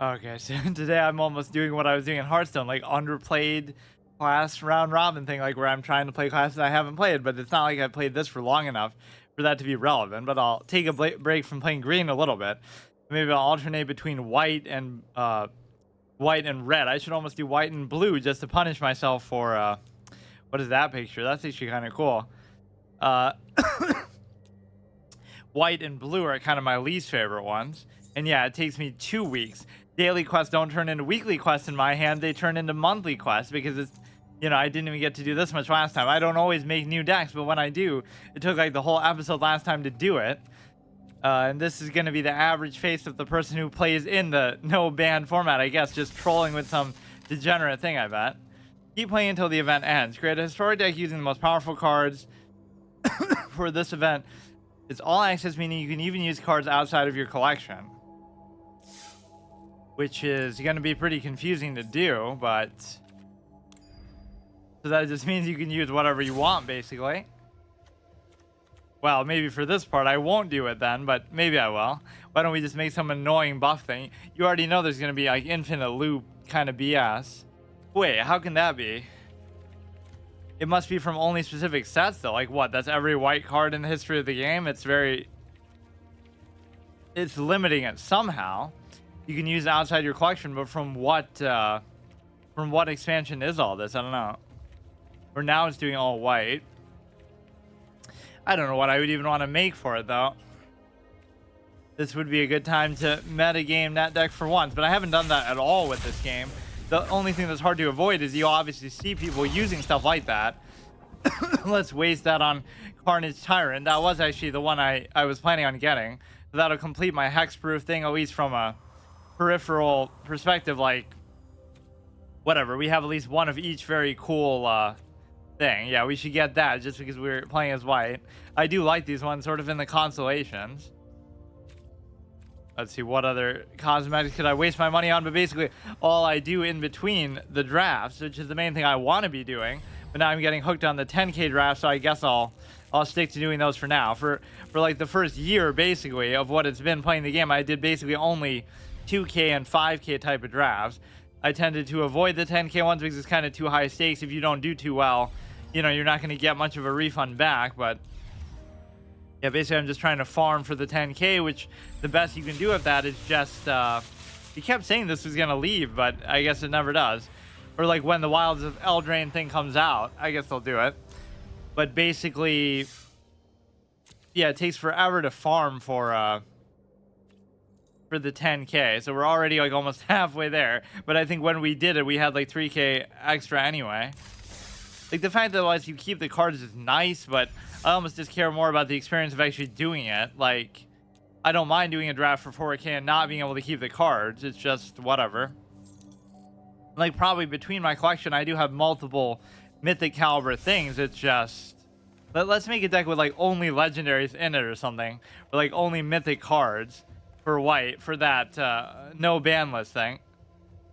Okay, so today I'm almost doing what I was doing in Hearthstone, like underplayed class round robin thing, like where I'm trying to play classes I haven't played, but it's not like I've played this for long enough for that to be relevant. But I'll take a break from playing green a little bit. Maybe I'll alternate between white and red. I should almost do white and blue just to punish myself for what is that picture? That's actually kind of cool. Uh, white and blue are kind of my least favorite ones. And yeah, it takes me 2 weeks. Daily quests don't turn into weekly quests in my hand. They turn into monthly quests because it's, I didn't even get to do this much last time. I don't always make new decks, but when I do, it took like the whole episode last time to do it. And this is going to be the average face of the person who plays in the no ban format, I guess, just trolling with some degenerate thing, I bet. Keep playing until the event ends. Create a historic deck using the most powerful cards for this event. It's all access, meaning you can even use cards outside of your collection, which is going to be pretty confusing to do, but so that just means you can use whatever you want, basically. Well, maybe for this part I won't do it then, but maybe I will. Why don't we just make some annoying buff thing? You already know there's going to be like infinite loop kind of BS. Wait, how can that be? It must be from only specific sets though. Like what? That's every white card in the history of the game? It's limiting it somehow. You can use outside your collection, but from what expansion is all this? I don't know. For now it's doing all white. I don't know what I would even want to make for it though. This would be a good time to metagame that deck for once, but I haven't done that at all with this game. The only thing that's hard to avoid is you obviously see people using stuff like that. Let's waste that on Carnage Tyrant. That was actually the one I was planning on getting. So that'll complete my hexproof thing, at least from a peripheral perspective. Like, whatever. We have at least one of each very cool thing. Yeah, we should get that just because we're playing as white. I do like these ones sort of in the constellations. Let's see, what other cosmetics could I waste my money on? But basically, all I do in between the drafts, which is the main thing I want to be doing, but now I'm getting hooked on the 10K draft, so I guess I'll stick to doing those for now. For like the first year, basically, of what it's been playing the game, I did basically only 2K and 5K type of drafts. I tended to avoid the 10K ones because it's kind of too high stakes. If you don't do too well, you're not going to get much of a refund back, but yeah, basically I'm just trying to farm for the 10K, which the best you can do with that is just, he kept saying this was going to leave, but I guess it never does. Or like when the Wilds of Eldraine thing comes out, I guess they'll do it. But basically, yeah, it takes forever to farm for the 10K. So we're already like almost halfway there. But I think when we did it, we had like 3K extra anyway. Like the fact that lets you keep the cards is nice, but I almost just care more about the experience of actually doing it. Like, I don't mind doing a draft for 4K and not being able to keep the cards. It's just whatever. Like, probably between my collection, I do have multiple mythic caliber things. It's just, let's make a deck with like only legendaries in it or something, or like only mythic cards for white for that no ban list thing.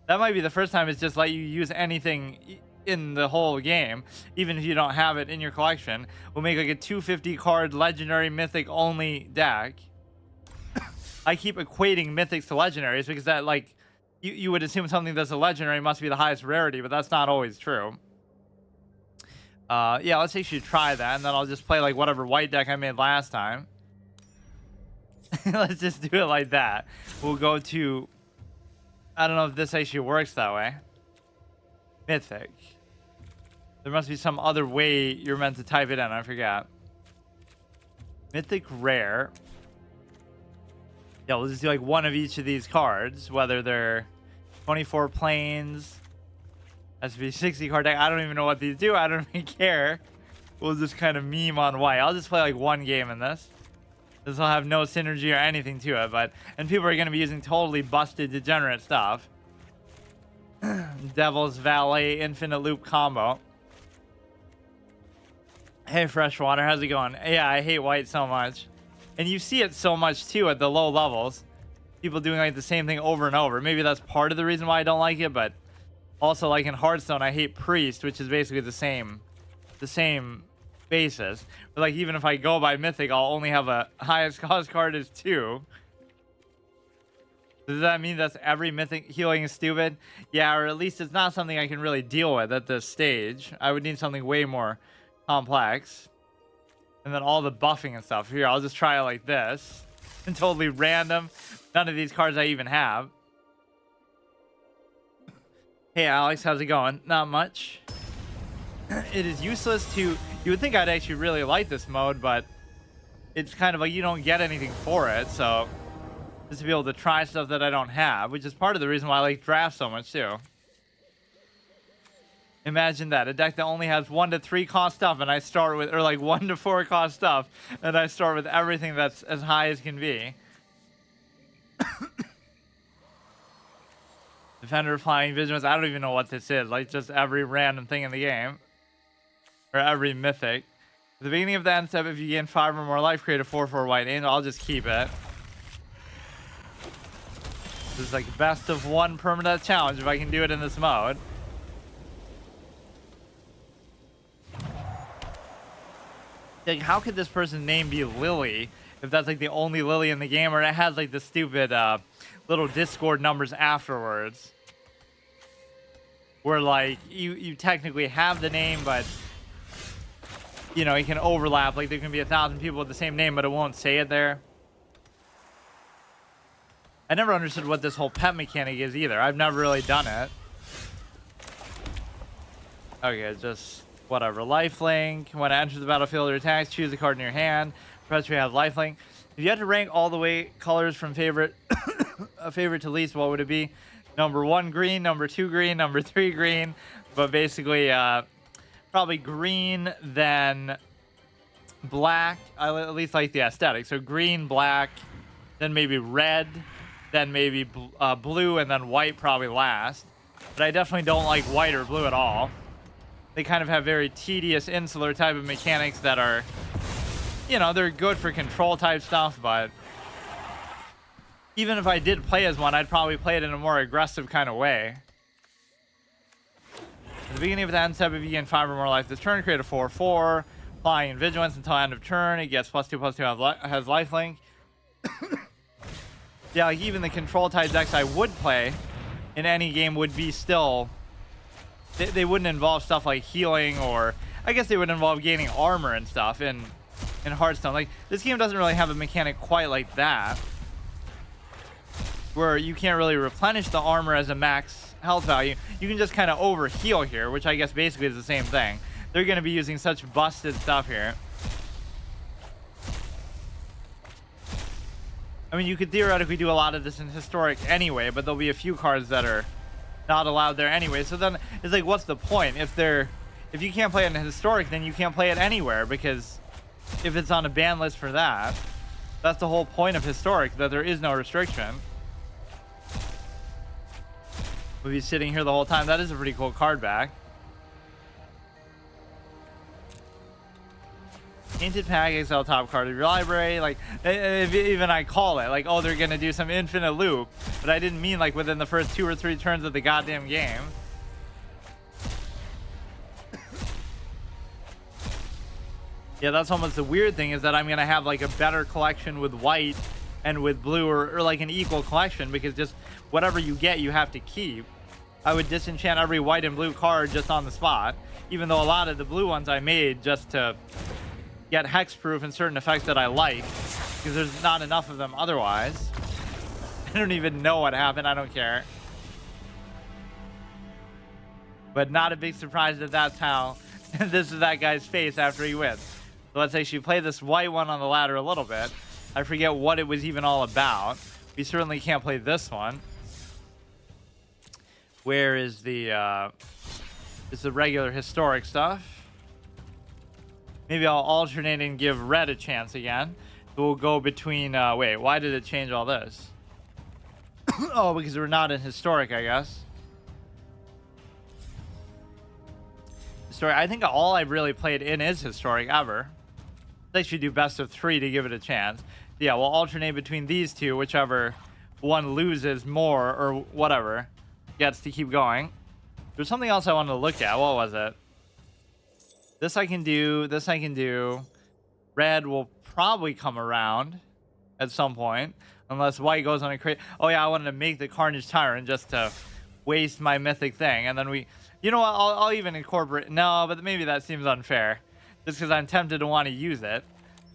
That might be the first time it's just let you use anything in the whole game, even if you don't have it in your collection. We'll make like a 250 card legendary mythic only deck. I keep equating mythics to legendaries because that, like, you would assume something that's a legendary must be the highest rarity, but that's not always true. Yeah, let's actually try that, and then I'll just play like whatever white deck I made last time. Let's just do it like that. We'll go to, I don't know if this actually works that way. Mythic. There must be some other way you're meant to type it in. I forgot. Mythic rare. Yeah, we'll just do like one of each of these cards, whether they're 24 planes. Has to be 60 card deck. I don't even know what these do. I don't even care. We'll just kind of meme on white. I'll just play like one game in this. This will have no synergy or anything to it, and people are going to be using totally busted degenerate stuff. Devil's Valet infinite loop combo. Hey Freshwater, how's it going? Yeah, I hate white so much, and you see it so much too at the low levels. People doing like the same thing over and over. Maybe that's part of the reason why I don't like it, but also like in Hearthstone I hate Priest, which is basically the same basis. But like even if I go by Mythic, I'll only have a highest cost card as 2. Does that mean that's every mythic healing is stupid? Yeah, or at least it's not something I can really deal with at this stage. I would need something way more complex. And then all the buffing and stuff. Here, I'll just try it like this. And totally random. None of these cards I even have. Hey Alex, how's it going? Not much. It is useless to... You would think I'd actually really like this mode, but it's kind of like you don't get anything for it, so just to be able to try stuff that I don't have, which is part of the reason why I like draft so much too. Imagine that, a deck that only has 1 to 3 cost stuff, and I start with, or like 1 to 4 cost stuff, and I start with everything that's as high as can be. Defender, Flying, Vigilance, I don't even know what this is. Like, just every random thing in the game. Or every mythic. At the beginning of the end step, if you gain 5 or more life, create a 4/4 white angel. I'll just keep it. This is like best of 1 permanent challenge if I can do it in this mode. Like, how could this person's name be Lily if that's like the only Lily in the game, or it has like the stupid little Discord numbers afterwards, where like you technically have the name, but you know, it can overlap. Like there can be 1,000 people with the same name, but it won't say it there. I never understood what this whole pet mechanic is either. I've never really done it. Okay, just whatever. Lifelink. When it enters the battlefield or attacks, choose a card in your hand. Press we have lifelink. If you had to rank all the way colors from favorite favorite to least, what would it be? Number 1 green, number 2 green, number 3 green, but basically probably green, then black. I at least like the aesthetic. So green, black, then maybe red, then maybe blue, and then white probably last. But I definitely don't like white or blue at all. They kind of have very tedious insular type of mechanics that are, you know, they're good for control type stuff, but even if I did play as one, I'd probably play it in a more aggressive kind of way. At the beginning of the end step, if you gain 5 or more life this turn, create a 4/4, Flying and Vigilance until end of turn. It gets +2/+2, has lifelink. Yeah, like even the control type decks I would play in any game would be still... They wouldn't involve stuff like healing, or... I guess they would involve gaining armor and stuff in Hearthstone. Like, this game doesn't really have a mechanic quite like that, where you can't really replenish the armor as a max health value. You can just kind of over heal here, which I guess basically is the same thing. They're going to be using such busted stuff here. I mean, you could theoretically do a lot of this in Historic anyway, but there'll be a few cards that are not allowed there anyway. So then it's like, what's the point? If you can't play it in Historic, then you can't play it anywhere, because if it's on a ban list for that, that's the whole point of Historic, that there is no restriction. We'll be sitting here the whole time. That is a pretty cool card back. Painted Pack, XL top card of your library. Like, if even I call it, like, oh, they're going to do some infinite loop. But I didn't mean, like, within the first 2 or 3 turns of the goddamn game. Yeah, that's almost the weird thing, is that I'm going to have, like, a better collection with white and with blue, or like an equal collection, because just whatever you get, you have to keep. I would disenchant every white and blue card just on the spot, even though a lot of the blue ones I made just to get hexproof and certain effects that I like, because there's not enough of them otherwise. I don't even know what happened. I don't care. But not a big surprise that that's how this is that guy's face after he wins. So let's actually play this white one on the ladder a little bit. I forget what it was even all about. We certainly can't play this one. Where is the regular Historic stuff? Maybe I'll alternate and give red a chance again. So we'll go between... wait, why did it change all this? Oh, because we're not in Historic, I guess. Historic. I think all I've really played in is Historic ever. They should do best of 3 to give it a chance. Yeah, we'll alternate between these two. Whichever one loses more or whatever gets to keep going. There's something else I wanted to look at. What was it? This I can do. This I can do. Red will probably come around at some point. Unless white goes on a crazy... Oh yeah, I wanted to make the Carnage Tyrant just to waste my mythic thing. And then we... You know what, I'll even incorporate... No, but maybe that seems unfair. Just because I'm tempted to want to use it.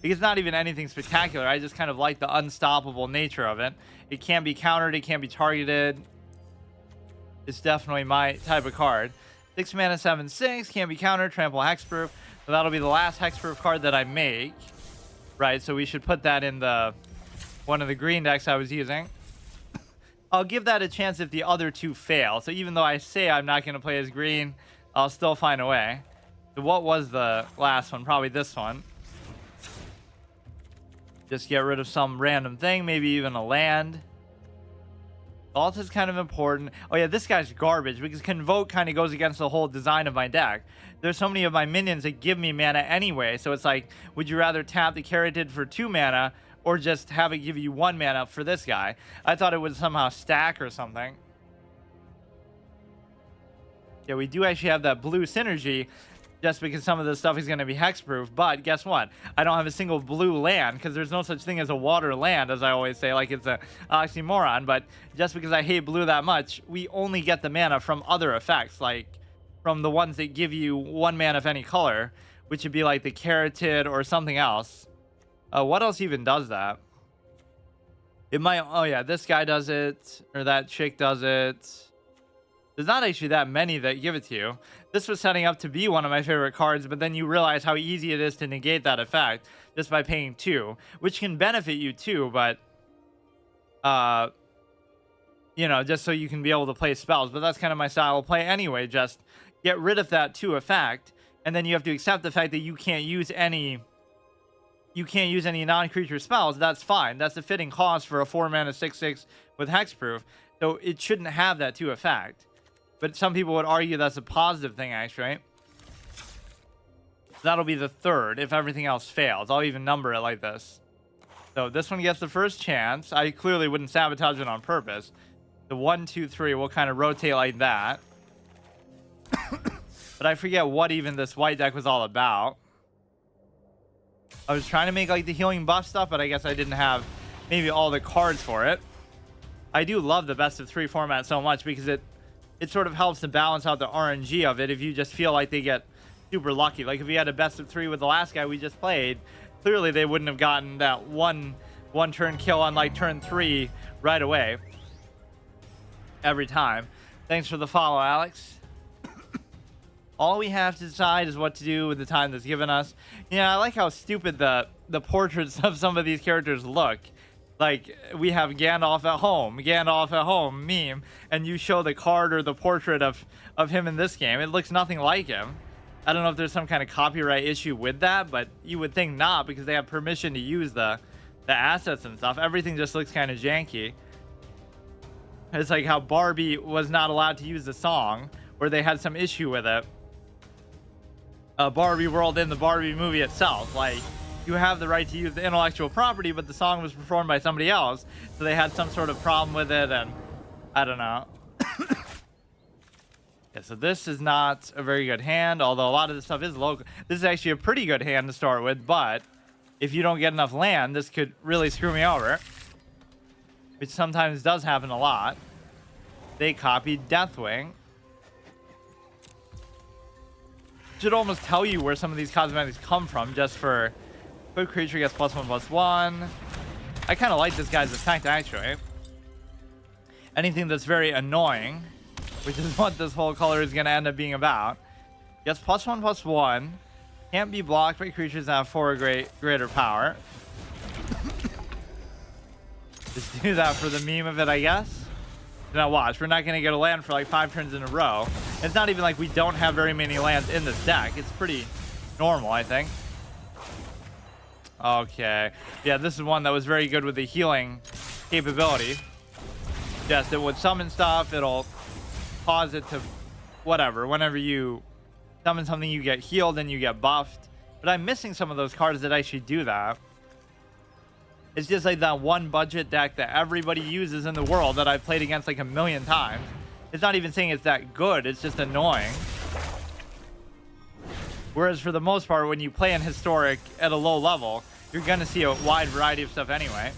It's not even anything spectacular. I just kind of like the unstoppable nature of it. It can't be countered. It can't be targeted. It's definitely my type of card. 6 mana, 7/6. Can't be countered. Trample Hexproof. So that'll be the last Hexproof card that I make. Right, so we should put that in the one of the green decks I was using. I'll give that a chance if the other two fail. So even though I say I'm not going to play as green, I'll still find a way. So what was the last one? Probably this one. Just get rid of some random thing, maybe even a land. Vault is kind of important. Oh yeah, this guy's garbage because Convoke kind of goes against the whole design of my deck. There's so many of my minions that give me mana anyway, so it's like, would you rather tap the Carotid for 2 mana or just have it give you 1 mana for this guy? I thought it would somehow stack or something. Yeah, we do actually have that blue synergy just because some of this stuff is going to be hexproof, but guess what? I don't have a single blue land because there's no such thing as a water land, as I always say, like it's a oxymoron. But just because I hate blue that much, we only get the mana from other effects, like from the ones that give you 1 mana of any color, which would be like the Carotid or something else. What else even does that? It might... Oh yeah, this guy does it, or that chick does it. There's not actually that many that give it to you. This was setting up to be one of my favorite cards, but then you realize how easy it is to negate that effect just by paying 2, which can benefit you too, but you know, just so you can be able to play spells. But that's kind of my style of play anyway. Just get rid of that 2 effect, and then you have to accept the fact that you can't use any non-creature spells. That's fine. That's a fitting cost for a 4 mana 6/6 with hexproof. So it shouldn't have that 2 effect. But some people would argue that's a positive thing, actually, right? That'll be the 3rd if everything else fails. I'll even number it like this. So this one gets the first chance. I clearly wouldn't sabotage it on purpose. The 1, 2, 3 will kind of rotate like that. But I forget what even this white deck was all about. I was trying to make like the healing buff stuff, but I guess I didn't have maybe all the cards for it. I do love the best of 3 format so much because it sort of helps to balance out the RNG of it if you just feel like they get super lucky. Like if we had a best of 3 with the last guy we just played, clearly they wouldn't have gotten that one turn kill on like turn 3 right away. Every time. Thanks for the follow, Alex. All we have to decide is what to do with the time that's given us. Yeah, I like how stupid the portraits of some of these characters look. Like, we have Gandalf at home meme, and you show the card or the portrait of him in this game. It looks nothing like him. I don't know if there's some kind of copyright issue with that, but you would think not, because they have permission to use the assets and stuff. Everything just looks kind of janky. It's like how Barbie was not allowed to use the song, or they had some issue with it. Barbie World in the Barbie movie itself, like, you have the right to use the intellectual property, but the song was performed by somebody else, so they had some sort of problem with it, and I don't know. Yeah, so this is not a very good hand, although a lot of this stuff is local. This is actually a pretty good hand to start with, but if you don't get enough land, this could really screw me over, which sometimes does happen a lot. They copied Deathwing. Should almost tell you where some of these cosmetics come from, just for quick creature gets +1/+1. I kind of like this guy's effect, actually. Anything that's very annoying, which is what this whole color is going to end up being about, gets +1/+1. Can't be blocked by creatures that have 4 greater power. Just do that for the meme of it, I guess. Now watch, we're not going to get a land for like 5 turns in a row. It's not even like we don't have very many lands in this deck. It's pretty normal, I think. Okay. Yeah, this is one that was very good with the healing capability. Just it would summon stuff. It'll cause it to whatever. Whenever you summon something, you get healed and you get buffed. But I'm missing some of those cards that actually do that. It's just like that one budget deck that everybody uses in the world that I've played against like a million times. It's not even saying it's that good. It's just annoying. Whereas for the most part, when you play in Historic at a low level, you're going to see a wide variety of stuff anyway.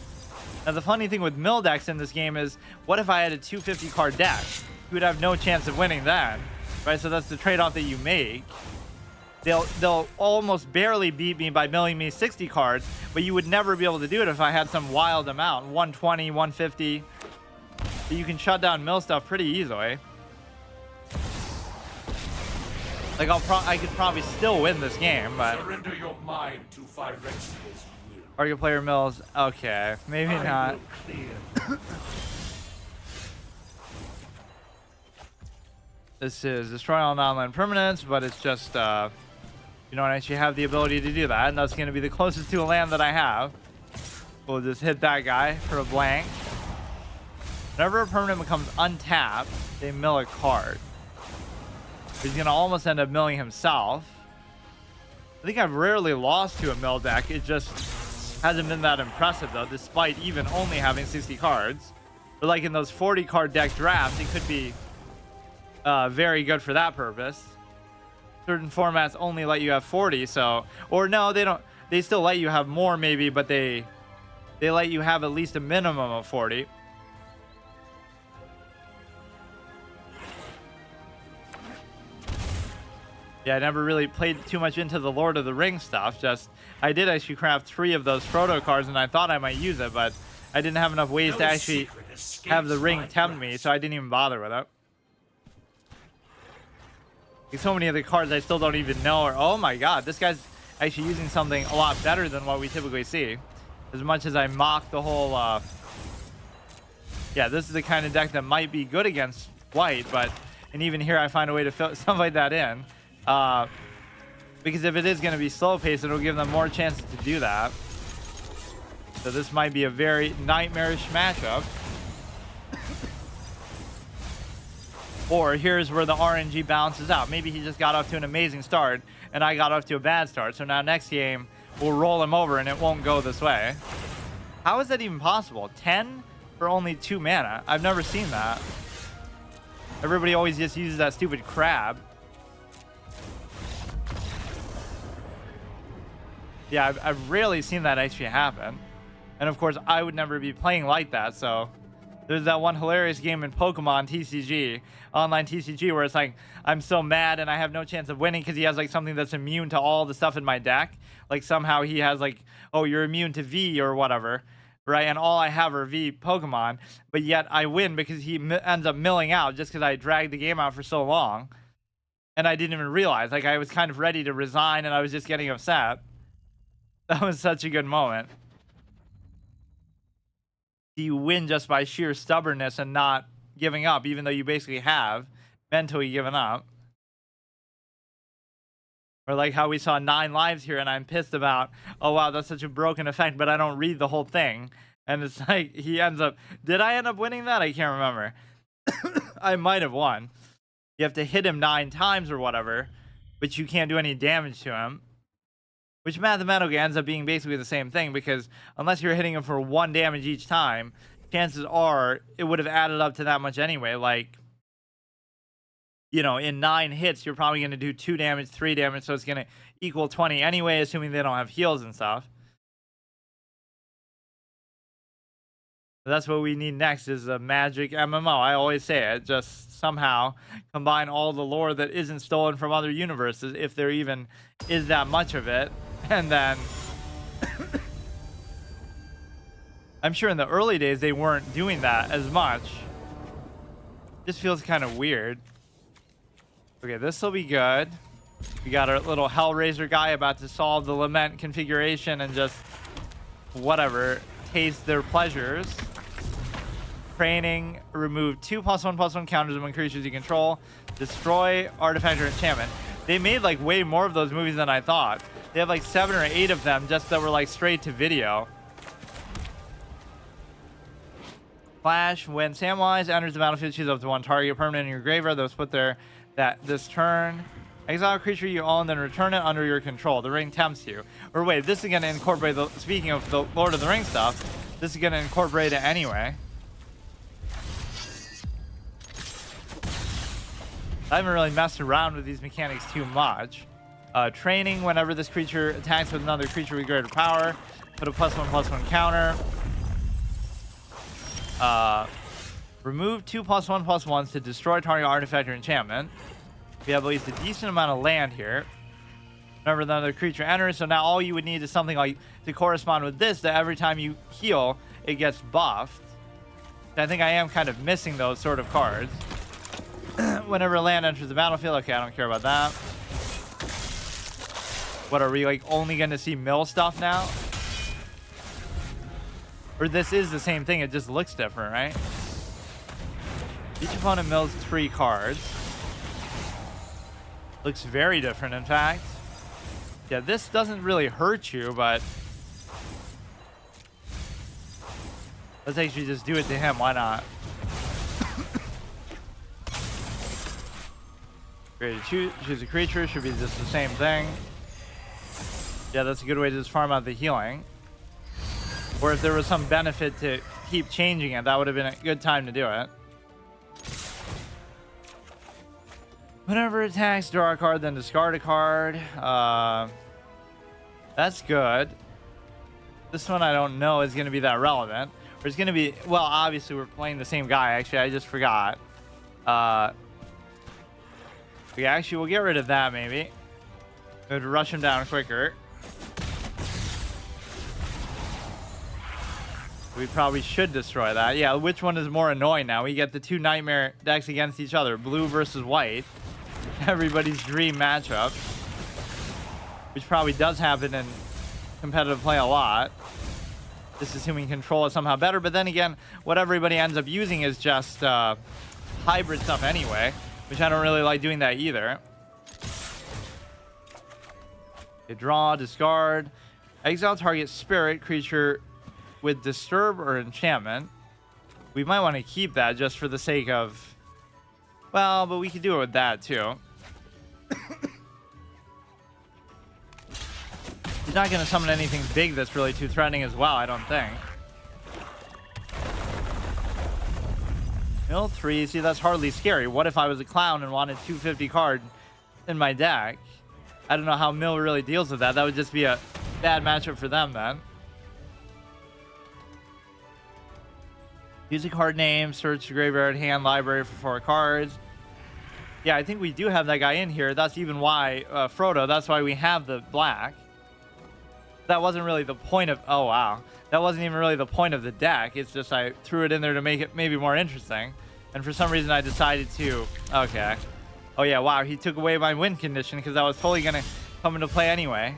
Now, the funny thing with mill decks in this game is, what if I had a 250 card deck? You would have no chance of winning then, right? So that's the trade-off that you make. They'll almost barely beat me by milling me 60 cards, but you would never be able to do it if I had some wild amount, 120, 150. But you can shut down mill stuff pretty easily. Like I could probably still win this game, but surrender your mind to Phyrexia's will. target player mills. Okay, maybe not. This is destroy all non-land permanents, but it's just you don't actually have the ability to do that, and that's going to be the closest to a land that I have. We'll just hit that guy for a blank. Whenever a permanent becomes untapped, they mill a card. He's going to almost end up milling himself. I think I've rarely lost to a mill deck. It just hasn't been that impressive, though, despite even only having 60 cards. But like in those 40 card deck drafts, it could be very good for that purpose. Certain formats only let you have 40, so, or no, they don't. They still let you have more, maybe, but they let you have at least a minimum of 40. Yeah, I never really played too much into the Lord of the Rings stuff. Just, I did actually craft 3 of those Frodo cards, and I thought I might use it, but I didn't have enough ways to actually have the ring tempt me, so I didn't even bother with it. Like, so many of the cards I still don't even know are, oh my god, this guy's actually using something a lot better than what we typically see. As much as I mock the whole, yeah, this is the kind of deck that might be good against white, but, and even here I find a way to fill stuff like that in. Because if it is going to be slow paced, it'll give them more chances to do that. So this might be a very nightmarish matchup. Or here's where the RNG balances out. Maybe he just got off to an amazing start and I got off to a bad start. So now next game we'll roll him over and it won't go this way. How is that even possible? 10 for only 2 mana. I've never seen that. Everybody always just uses that stupid crab. Yeah, I've rarely seen that actually happen. And of course, I would never be playing like that, so... There's that one hilarious game in Pokemon TCG, online TCG, where it's like, I'm so mad and I have no chance of winning because he has like something that's immune to all the stuff in my deck. Like somehow he has like, oh, you're immune to V or whatever, right? And all I have are V Pokemon, but yet I win because he ends up milling out just because I dragged the game out for so long. And I didn't even realize, like I was kind of ready to resign and I was just getting upset. That was such a good moment. You win just by sheer stubbornness and not giving up, even though you basically have mentally given up. Or like how we saw 9 lives here and I'm pissed about, oh wow, that's such a broken effect, but I don't read the whole thing. And it's like he ends up, did I end up winning that? I can't remember. I might have won. You have to hit him 9 times or whatever, but you can't do any damage to him. Which mathematically ends up being basically the same thing, because unless you're hitting him for 1 damage each time, chances are it would have added up to that much anyway. Like, you know, in 9 hits, you're probably going to do 2 damage, 3 damage, so it's going to equal 20 anyway, assuming they don't have heals and stuff. So that's what we need next is a magic MMO. I always say it, just somehow combine all the lore that isn't stolen from other universes, if there even is that much of it. And then I'm sure in the early days they weren't doing that as much. This feels kind of weird. Okay, this will be good. We got our little Hellraiser guy about to solve the Lament configuration and just whatever, taste their pleasures. Training, remove 2 +1/+1 counters among creatures you control. Destroy artifact or enchantment. They made like way more of those movies than I thought. They have like 7 or 8 of them just that were like straight to video. Flash, when Samwise enters the battlefield, choose up to 1 target permanent in your graveyard that was put there this turn. Exile a creature you own, then return it under your control. The ring tempts you. Or wait, this is going to incorporate, speaking of the Lord of the Rings stuff, this is going to incorporate it anyway. I haven't really messed around with these mechanics too much. Training, whenever this creature attacks with another creature with greater power, put a +1/+1 counter. Remove 2+1/+1s to destroy target artifact or enchantment. We have at least a decent amount of land here. Whenever another creature enters, so now all you would need is something like to correspond with this, that every time you heal, it gets buffed. I think I am kind of missing those sort of cards. Whenever a land enters the battlefield, okay, I don't care about that. What, are we like only going to see mill stuff now? Or this is the same thing, it just looks different, right? Each opponent mills 3 cards. Looks very different, in fact. Yeah, this doesn't really hurt you, but let's actually just do it to him. Why not? Great, choose a creature. Should be just the same thing. Yeah, that's a good way to just farm out the healing. Or if there was some benefit to keep changing it, that would have been a good time to do it. Whenever it attacks, draw a card, then discard a card. That's good. This one I don't know is going to be that relevant. Or it's going to be... Well, obviously we're playing the same guy. Actually, I just forgot. Yeah, actually, we'll get rid of that, maybe. Go to rush him down quicker. We probably should destroy that. Yeah, which one is more annoying now? We get the 2 nightmare decks against each other. Blue versus white. Everybody's dream matchup. Which probably does happen in competitive play a lot. Just assuming control is somehow better. But then again, what everybody ends up using is just hybrid stuff anyway. Which I don't really like doing that either. Okay, draw, discard. Exile target spirit creature with disturb or enchantment. We might want to keep that just for the sake of... Well, but we could do it with that too. He's not going to summon anything big that's really too threatening as well, I don't think. Mill 3, see, that's hardly scary. What if I was a clown and wanted 250 card in my deck? I don't know how Mill really deals with that. That would just be a bad matchup for them then. Use a card name, search the graveyard, hand, library for 4 cards. Yeah, I think we do have that guy in here. That's even why, Frodo, that's why we have the black. That wasn't really the point of... Oh, wow. That wasn't even really the point of the deck. It's just I threw it in there to make it maybe more interesting. And for some reason, I decided to... Okay. Oh, yeah, wow. He took away my win condition because that was totally going to come into play anyway.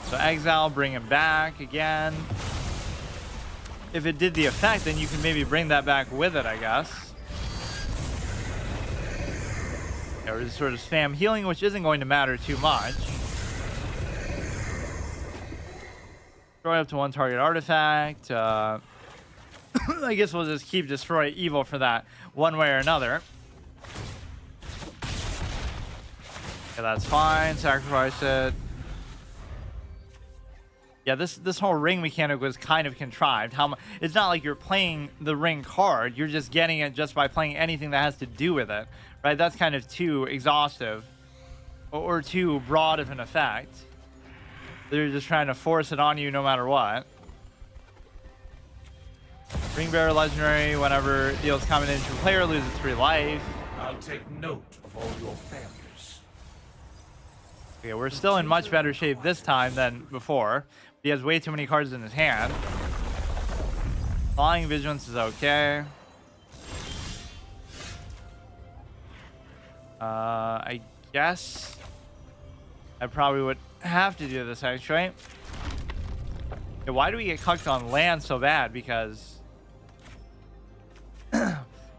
So exile, bring him back again. If it did the effect, then you can maybe bring that back with it, I guess. Yeah, we're just sort of spam healing, which isn't going to matter too much. Destroy up to 1 target artifact. I guess we'll just keep destroy evil for that one way or another. Yeah, that's fine. Sacrifice it. Yeah, this whole ring mechanic was kind of contrived. It's not like you're playing the ring card. You're just getting it just by playing anything that has to do with it, right? That's kind of too exhaustive or too broad of an effect. They're just trying to force it on you no matter what. Ring Bearer legendary. Whenever it deals combat into a player, loses 3 life. I'll take note of all your failures. Okay, we're still in much better shape this time than before. He has way too many cards in his hand. Flying Vigilance is okay. I guess I probably would have to do this actually. Yeah, why do we get cucked on land so bad? Because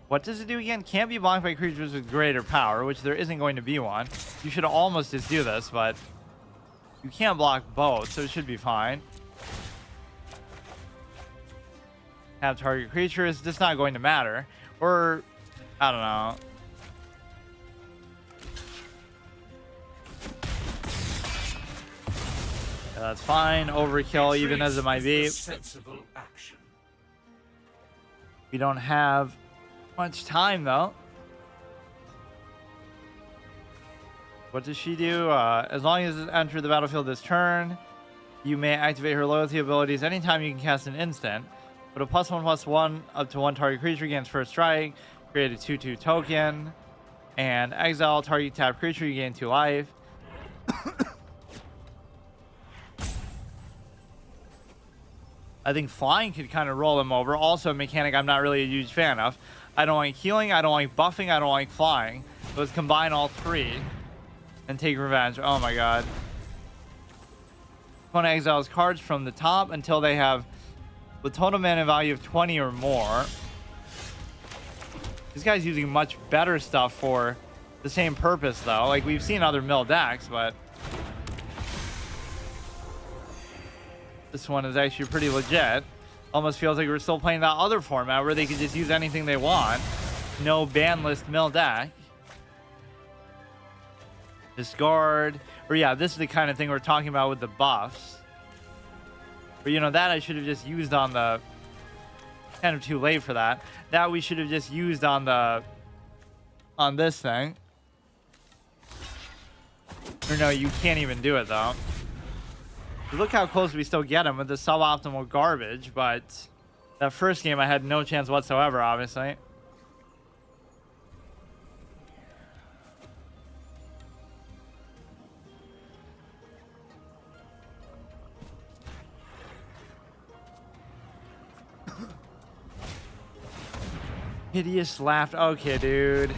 what does it do again? Can't be blocked by creatures with greater power, which there isn't going to be one. You should almost just do this, but you can't block both, so it should be fine. Have target creature is just not going to matter. Or, I don't know. Yeah, that's fine. Overkill, even as it might be. Sensible action. We don't have much time, though. What does she do? As long as it enters the battlefield this turn, you may activate her loyalty abilities anytime you can cast an instant. Put a +1/+1 up to 1 target creature gains first strike. Create a 2/2 token. And exile target tap creature, you gain 2 life. I think flying could kind of roll him over. Also a mechanic I'm not really a huge fan of. I don't like healing, I don't like buffing, I don't like flying. Let's combine all 3 and take revenge. Oh my god. Opponent exiles cards from the top until they have the total mana value of 20 or more. This guy's using much better stuff for the same purpose though. Like we've seen other mill decks, but this one is actually pretty legit. Almost feels like we're still playing that other format where they could just use anything they want. No ban list mill deck. Discard. Or yeah, this is the kind of thing we're talking about with the buffs. But you know, that I should have just used on the... Kind of too late for that. That we should have just used on the... On this thing. Or no, you can't even do it though. Look how close we still get him with the suboptimal garbage, but that first game I had no chance whatsoever, obviously. Hideous laughed. Okay, dude.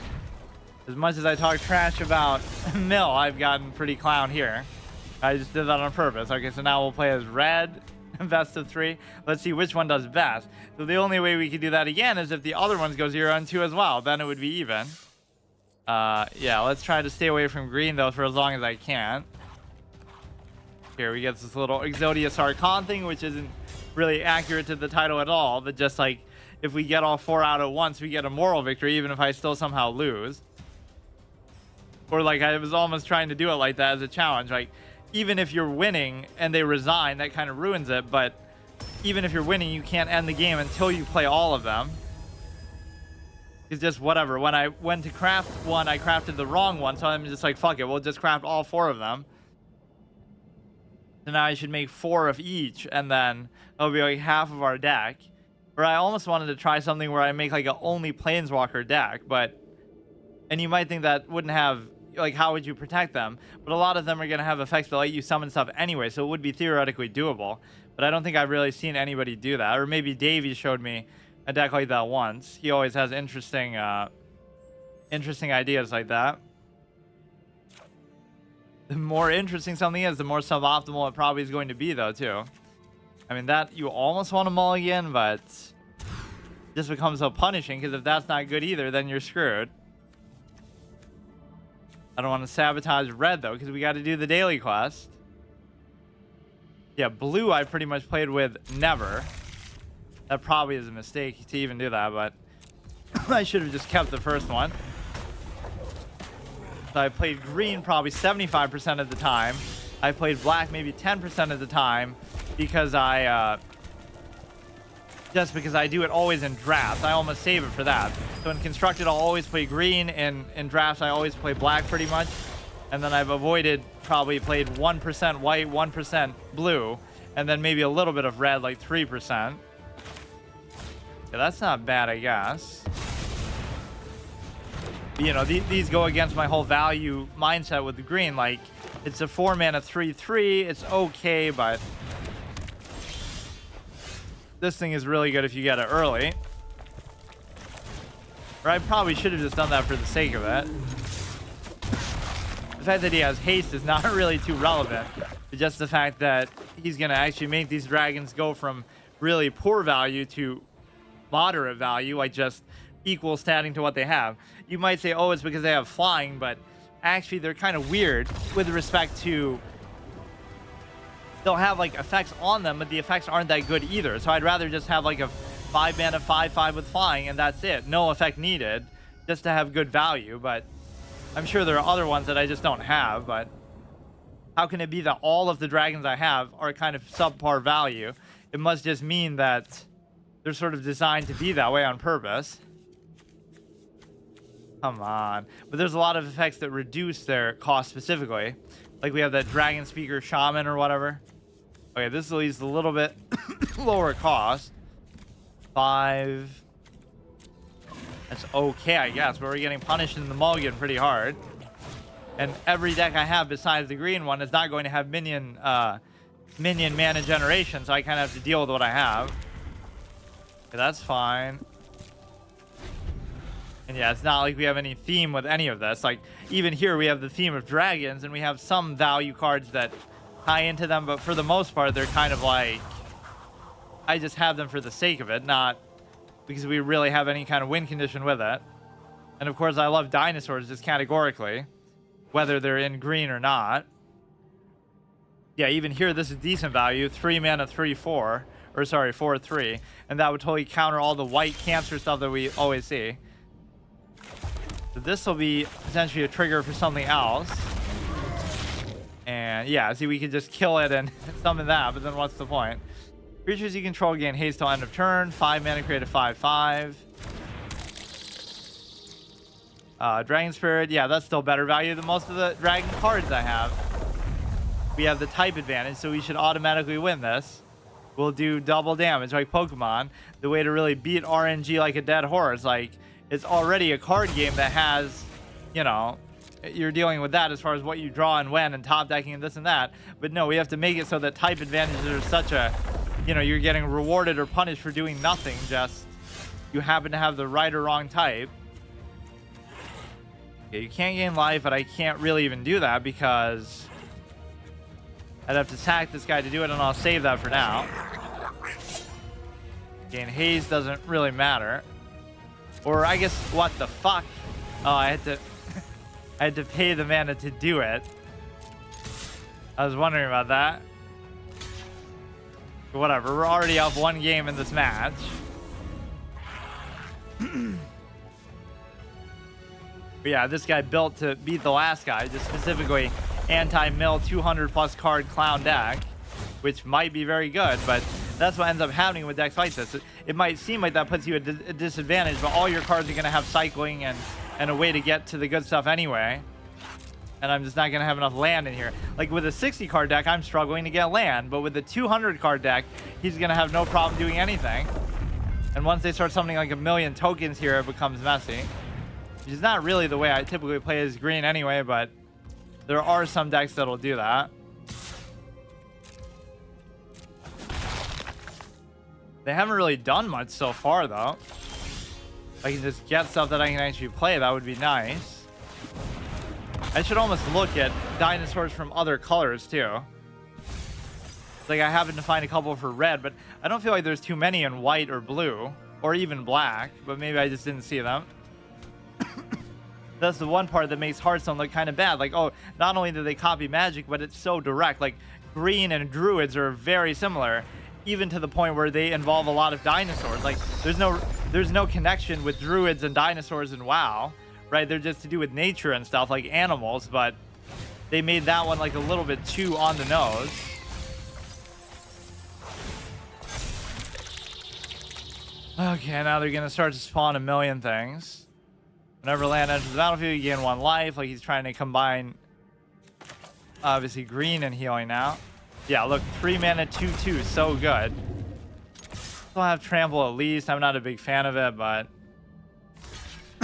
As much as I talk trash about Mill, I've gotten pretty clown here. I just did that on purpose. Okay, so now we'll play as red, best of 3. Let's see which one does best. So the only way we could do that again is if the other ones go 0 and 2 as well. Then it would be even. Yeah, let's try to stay away from green though for as long as I can. Here we get this little Exodius Archon thing, which isn't really accurate to the title at all, but just like if we get all 4 out at once, we get a moral victory, even if I still somehow lose. Or like I was almost trying to do it like that as a challenge. Like, even if you're winning and they resign, that kind of ruins it. But even if you're winning, you can't end the game until you play all of them. It's just whatever. When I went to craft one, I crafted the wrong one. So I'm just like, fuck it. We'll just craft all 4 of them. So now I should make 4 of each. And then that'll be like half of our deck. Or I almost wanted to try something where I make like a only Planeswalker deck. And you might think that wouldn't have... Like, how would you protect them? But a lot of them are going to have effects that let you summon stuff anyway, so it would be theoretically doable. But I don't think I've really seen anybody do that. Or maybe Davey showed me a deck like that once. He always has interesting ideas like that. The more interesting something is, the more suboptimal it probably is going to be, though, too. I mean, that you almost want to mulligan, but it just becomes so punishing, because if that's not good either, then you're screwed. I don't want to sabotage red, though, because we got to do the daily quest. Yeah, blue I pretty much played with never. That probably is a mistake to even do that, but I should have just kept the first one. So I played green probably 75% of the time. I played black maybe 10% of the time because just because I do it always in drafts. I almost save it for that. So in constructed, I'll always play green, and in drafts, I always play black pretty much. And then I've avoided, probably played 1% white, 1% blue, and then maybe a little bit of red, like 3%. Yeah, that's not bad, I guess. But, you know, these go against my whole value mindset with the green. Like, it's a 4 mana 3/3. It's okay, but this thing is really good if you get it early. Or I probably should have just done that for the sake of it. The fact that he has haste is not really too relevant. It's just the fact that he's going to actually make these dragons go from really poor value to moderate value, like just equal statting to what they have. You might say, oh, it's because they have flying, but actually they're kind of weird with respect to... They'll have like effects on them, but the effects aren't that good either. So I'd rather just have like a 5 mana 5/5 with flying, and that's it. No effect needed, just to have good value. But I'm sure there are other ones that I just don't have. But how can it be that all of the dragons I have are kind of subpar value? It must just mean that they're sort of designed to be that way on purpose. Come on. But there's a lot of effects that reduce their cost specifically. Like we have that Dragon Speaker Shaman or whatever. Okay, this is at least a little bit lower cost. 5. That's okay, I guess, but we're getting punished in the mulligan pretty hard. And every deck I have besides the green one is not going to have minion mana generation, so I kind of have to deal with what I have. Okay, that's fine. And yeah, it's not like we have any theme with any of this. Like, even here we have the theme of dragons, and we have some value cards that tie into them, but for the most part, they're kind of like, I just have them for the sake of it, not because we really have any kind of win condition with it. And of course, I love dinosaurs just categorically, whether they're in green or not. Yeah, even here, this is decent value. 3 mana, 3/4, or sorry, 4/3, and that would totally counter all the white cancer stuff that we always see. So this will be potentially a trigger for something else. And yeah, see, we could just kill it and summon that, but then what's the point? Creatures you control gain haste till end of turn. 5 mana, create a 5/5. Dragon Spirit, yeah, that's still better value than most of the dragon cards I have. We have the type advantage, so we should automatically win this. We'll do double damage like Pokemon. The way to really beat RNG like a dead horse, like, it's already a card game that has, you know, you're dealing with that as far as what you draw and when and top decking and this and that. But no, we have to make it so that type advantages are such a, you know, you're getting rewarded or punished for doing nothing, just you happen to have the right or wrong type. Okay, you can't gain life, but I can't really even do that because I'd have to sack this guy to do it, and I'll save that for now. Gain haste doesn't really matter. Or I guess, what the fuck? Oh, I had to I had to pay the mana to do it. I was wondering about that. But whatever, we're already up 1 game in this match. But yeah, this guy built to beat the last guy, just specifically anti-mill 200 plus card clown deck, which might be very good, but that's what ends up happening with decks like this. It might seem like that puts you at a disadvantage, but all your cards are going to have cycling and a way to get to the good stuff anyway. And I'm just not going to have enough land in here. Like with a 60 card deck, I'm struggling to get land, but with a 200 card deck, he's going to have no problem doing anything. And once they start summoning like 1,000,000 tokens here, it becomes messy. Which is not really the way I typically play as green anyway, but there are some decks that'll do that. They haven't really done much so far, though. If I can just get stuff that I can actually play, that would be nice. I should almost look at dinosaurs from other colors, too. Like, I happen to find a couple for red, but I don't feel like there's too many in white or blue, or even black, but maybe I just didn't see them. That's the one part that makes Hearthstone look kind of bad. Like, oh, not only do they copy Magic, but it's so direct. Like, green and druids are very similar, even to the point where they involve a lot of dinosaurs. Like, there's no connection with druids and dinosaurs in WoW, right? They're just to do with nature and stuff, like animals, but they made that one like a little bit too on the nose. Okay, now they're gonna start to spawn 1,000,000 things. Whenever land enters the battlefield, you gain 1 life. Like, he's trying to combine, obviously, green and healing now. Yeah, look, 3 mana, 2/2, so good. Still have trample at least. I'm not a big fan of it, but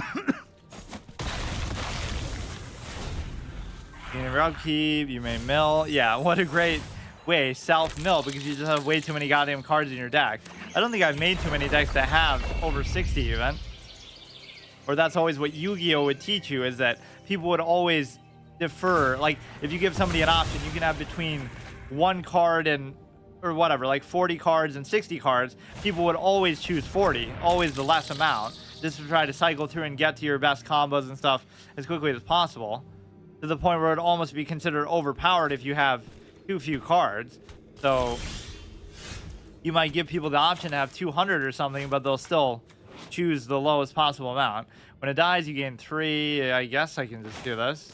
you can upkeep, you may mill. Yeah, what a great way, self-mill, because you just have way too many goddamn cards in your deck. I don't think I've made too many decks that have over 60 even. Or that's always what Yu-Gi-Oh would teach you, is that people would always defer. Like, if you give somebody an option, you can have between 1 card and, or whatever, like 40 cards and 60 cards. People would always choose 40, always the less amount, just to try to cycle through and get to your best combos and stuff as quickly as possible. To the point where it would almost be considered overpowered if you have too few cards. So you might give people the option to have 200 or something, but they'll still choose the lowest possible amount. When it dies, you gain 3. I guess I can just do this.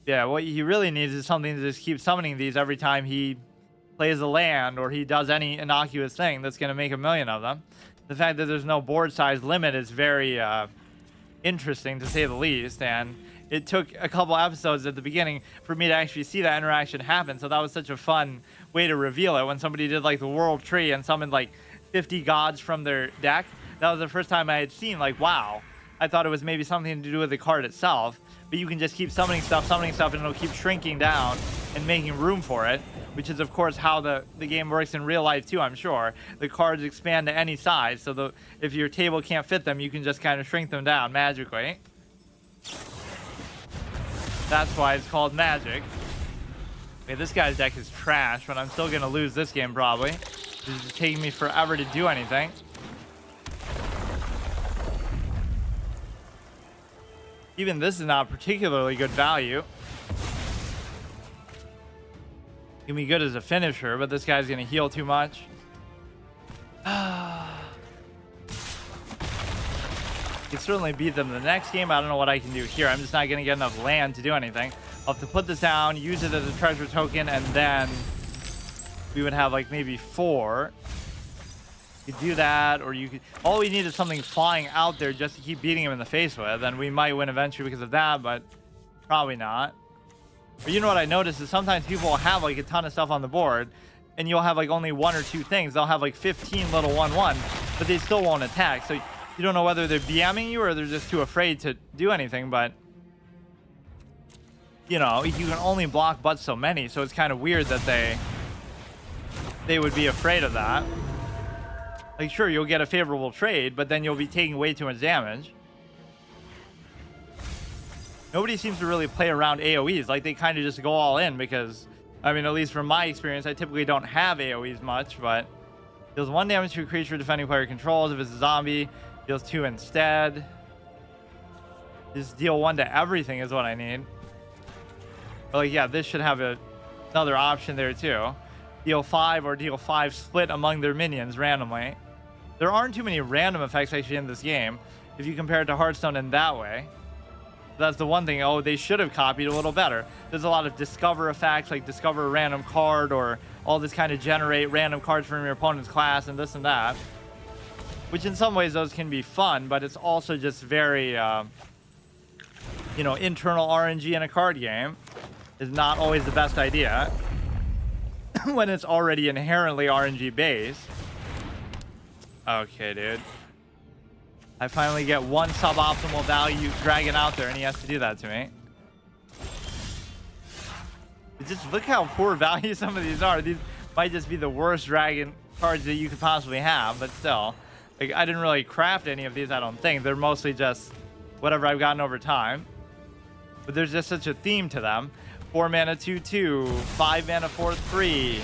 Yeah, what he really needs is something to just keep summoning these every time he plays a land or he does any innocuous thing that's going to make 1,000,000 of them. The fact that there's no board size limit is very interesting, to say the least, and it took a couple episodes at the beginning for me to actually see that interaction happen. So that was such a fun way to reveal it when somebody did like the world tree and summoned like 50 gods from their deck. That was the first time I had seen like, wow. I thought it was maybe something to do with the card itself, but you can just keep summoning stuff, and it'll keep shrinking down and making room for it, which is of course how the game works in real life too, I'm sure. The cards expand to any size, so if your table can't fit them, you can just kind of shrink them down magically. That's why it's called Magic. Okay, this guy's deck is trash, but I'm still gonna lose this game probably. This is taking me forever to do anything. Even this is not particularly good value. Can be good as a finisher, but this guy's gonna heal too much. Can certainly beat them the next game. I don't know what I can do here. I'm just not gonna get enough land to do anything. I'll have to put this down, use it as a treasure token, and then we would have like maybe 4. You could do that, or you could. All we need is something flying out there just to keep beating him in the face with, and we might win eventually because of that, but probably not. But you know what I noticed is sometimes people will have like a ton of stuff on the board, and you'll have like only 1 or 2 things. They'll have like 15 little 1/1, but they still won't attack. So you don't know whether they're BMing you or they're just too afraid to do anything. But you know, you can only block but so many, so it's kind of weird that they would be afraid of that. Like, sure, you'll get a favorable trade, but then you'll be taking way too much damage. Nobody seems to really play around AoEs. Like, they kind of just go all in because, I mean, at least from my experience, I typically don't have AoEs much, but deals 1 damage to a creature defending player controls. If it's a zombie, deals 2 instead. Just deal 1 to everything is what I need. But, like, yeah, this should have another option there, too. Deal 5 or deal 5 split among their minions randomly. There aren't too many random effects actually in this game if you compare it to Hearthstone in that way. That's the one thing. Oh, they should have copied a little better. There's a lot of discover effects, like discover a random card, or all this kind of generate random cards from your opponent's class and this and that. Which in some ways those can be fun, but it's also just very, you know, internal RNG in a card game is not always the best idea when it's already inherently RNG based. Okay, dude. I finally get 1 suboptimal value dragon out there, and he has to do that to me. Just look how poor value some of these are. These might just be the worst dragon cards that you could possibly have, but still. Like, I didn't really craft any of these, I don't think. They're mostly just whatever I've gotten over time. But there's just such a theme to them. 4 mana 2/2, 5 mana 4/3,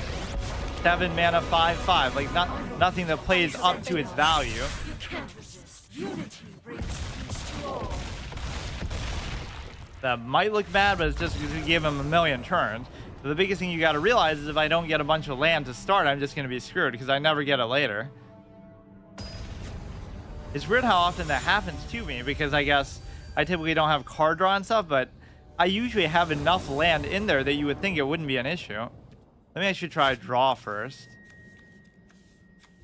7 mana 5/5. Like, nothing that plays up to its value. You can't resist. Unity brings peace to all. That might look bad, but it's just because we gave him a million turns. So the biggest thing you got to realize is if I don't get a bunch of land to start, I'm just going to be screwed because I never get it later. It's weird how often that happens to me because I guess I typically don't have card draw and stuff, but I usually have enough land in there that you would think it wouldn't be an issue. Let me actually try draw first.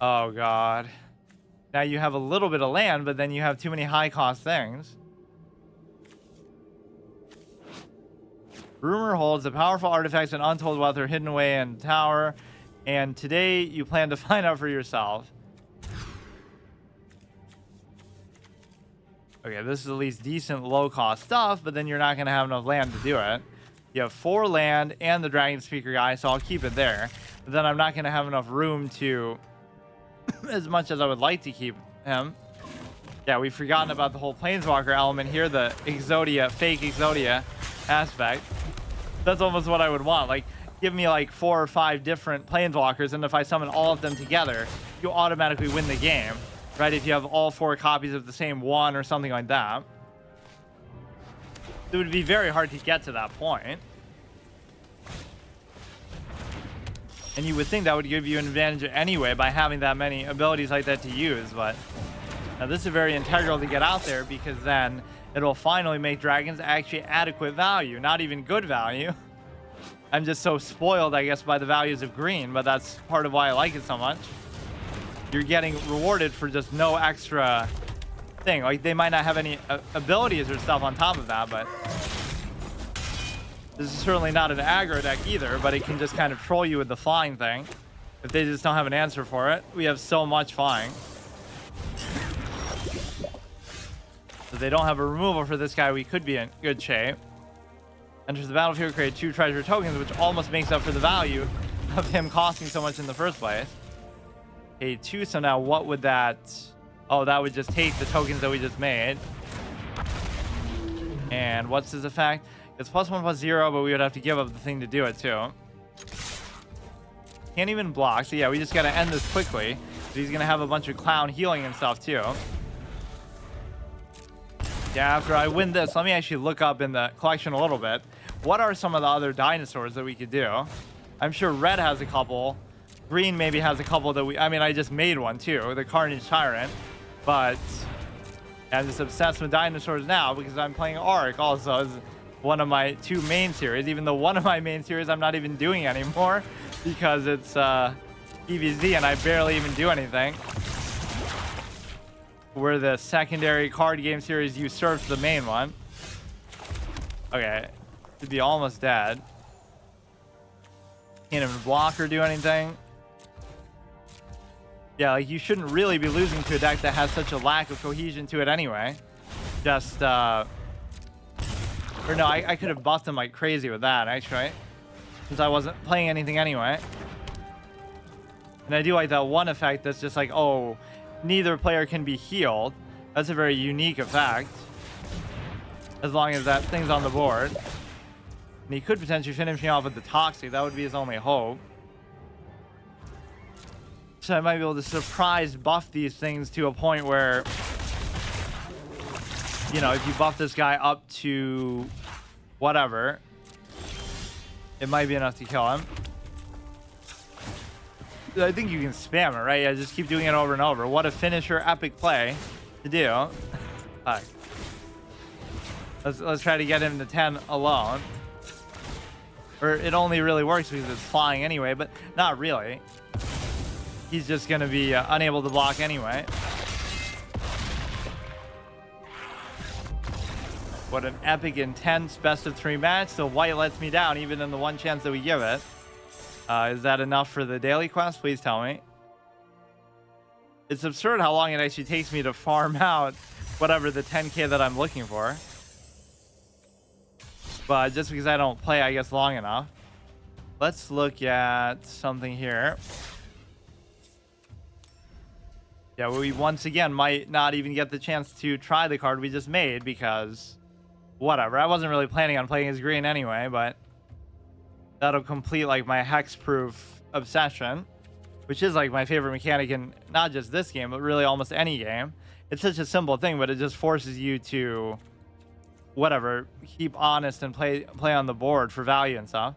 Oh, God. Now you have a little bit of land, but then you have too many high-cost things. Rumor holds that powerful artifacts and untold wealth are hidden away in the tower, and today you plan to find out for yourself. Okay, this is at least decent low-cost stuff, but then you're not going to have enough land to do it. You have 4 land and the Dragon Speaker guy, so I'll keep it there. But then I'm not going to have enough room to... as much as I would like to keep him. Yeah, we've forgotten about the whole Planeswalker element here, the Exodia, fake Exodia aspect. That's almost what I would want. Like, give me like 4 or 5 different Planeswalkers, and if I summon all of them together, you automatically win the game, right? If you have all 4 copies of the same one or something like that. It would be very hard to get to that point. And you would think that would give you an advantage anyway by having that many abilities like that to use, but now this is very integral to get out there because then it'll finally make dragons actually adequate value, not even good value. I'm just so spoiled, I guess, by the values of green, but that's part of why I like it so much. You're getting rewarded for just no extra thing. Like, they might not have any abilities or stuff on top of that, but This is certainly not an aggro deck either, but it can just kind of troll you with the flying thing. If they just don't have an answer for it, we have so much flying. If they don't have a removal for this guy, we could be in good shape. Enters the battlefield, create 2 treasure tokens, which almost makes up for the value of him costing so much in the first place. Okay, 2, so now what would that... Oh, that would just take the tokens that we just made. And what's his effect? It's +1/+0, but we would have to give up the thing to do it too. Can't even block, so yeah, we just gotta end this quickly. He's gonna have a bunch of clown healing and stuff too. Yeah, after I win this, let me actually look up in the collection a little bit. What are some of the other dinosaurs that we could do? I'm sure red has a couple. Green maybe has a couple that I mean, I just made one too, the Carnage Tyrant. But I'm just obsessed with dinosaurs now because I'm playing Ark also as one of my 2 main series, even though one of my main series I'm not even doing anymore because it's EVZ and I barely even do anything. Where the secondary card game series usurps the main one. Okay, should be almost dead. Can't even block or do anything. Yeah, like you shouldn't really be losing to a deck that has such a lack of cohesion to it anyway. Just, or no, I could have buffed him like crazy with that, actually. Since I wasn't playing anything anyway. And I do like that one effect that's just like, oh, neither player can be healed. That's a very unique effect. As long as that thing's on the board. And he could potentially finish me off with the Toxic. That would be his only hope. So I might be able to surprise buff these things to a point where, you know, if you buff this guy up to whatever, it might be enough to kill him. I think you can spam it, right? Yeah, just keep doing it over and over. What a finisher epic play to do. All right. Let's try to get him to 10 alone. Or it only really works because it's flying anyway, but not really. He's just going to be unable to block anyway. What an epic, intense best-of-3 match. So white lets me down even in the one chance that we give it. Is that enough for the daily quest? Please tell me. It's absurd how long it actually takes me to farm out whatever the 10k that I'm looking for. But just because I don't play, I guess, long enough. Let's look at something here. Yeah, we once again might not even get the chance to try the card we just made because whatever. I wasn't really planning on playing as green anyway, but that'll complete like my hex-proof obsession, which is like my favorite mechanic in not just this game, but really almost any game. It's such a simple thing, but it just forces you to whatever, keep honest and play on the board for value and stuff.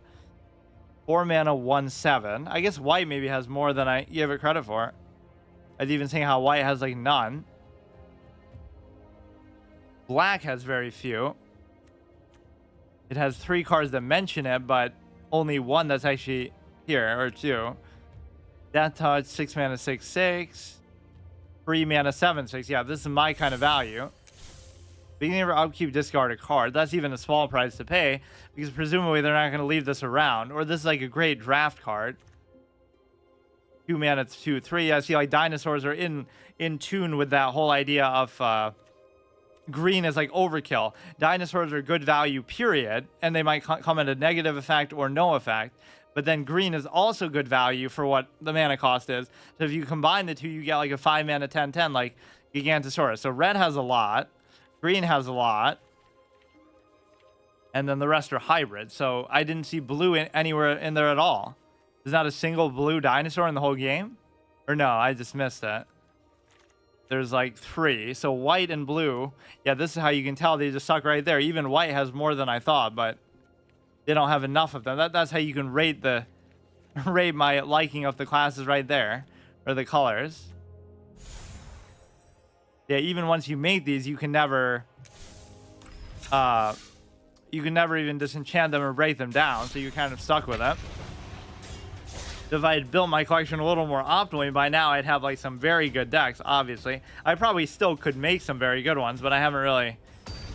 4 mana, 1/7. I guess white maybe has more than I give it credit for. I was even saying how white has like none. Black has very few. It has 3 cards that mention it, but only 1 that's actually here, or 2. Death Touch, 6 mana, 6/6. 3 mana, 7/6. Yeah, this is my kind of value. Beginning of upkeep, discard a card. That's even a small price to pay, because presumably they're not going to leave this around. Or this is like a great draft card. 2 mana, 2/3. I see like dinosaurs are in tune with that whole idea of green is like overkill. Dinosaurs are good value, period, and they might come at a negative effect or no effect. But then green is also good value for what the mana cost is. So if you combine the two, you get like a 5 mana 10/10 like Gigantosaurus. So red has a lot, green has a lot, and then the rest are hybrids. So I didn't see blue anywhere in there at all. There's not a single blue dinosaur in the whole game? Or no, I just missed it. There's like 3. So white and blue. Yeah, this is how you can tell they just suck right there. Even white has more than I thought, but they don't have enough of them. That's how you can rate my liking of the classes right there. Or the colors. Yeah, even once you make these, you can never even disenchant them or break them down. So you're kind of stuck with it. If I had built my collection a little more optimally, by now I'd have like some very good decks, obviously. I probably still could make some very good ones, but I haven't really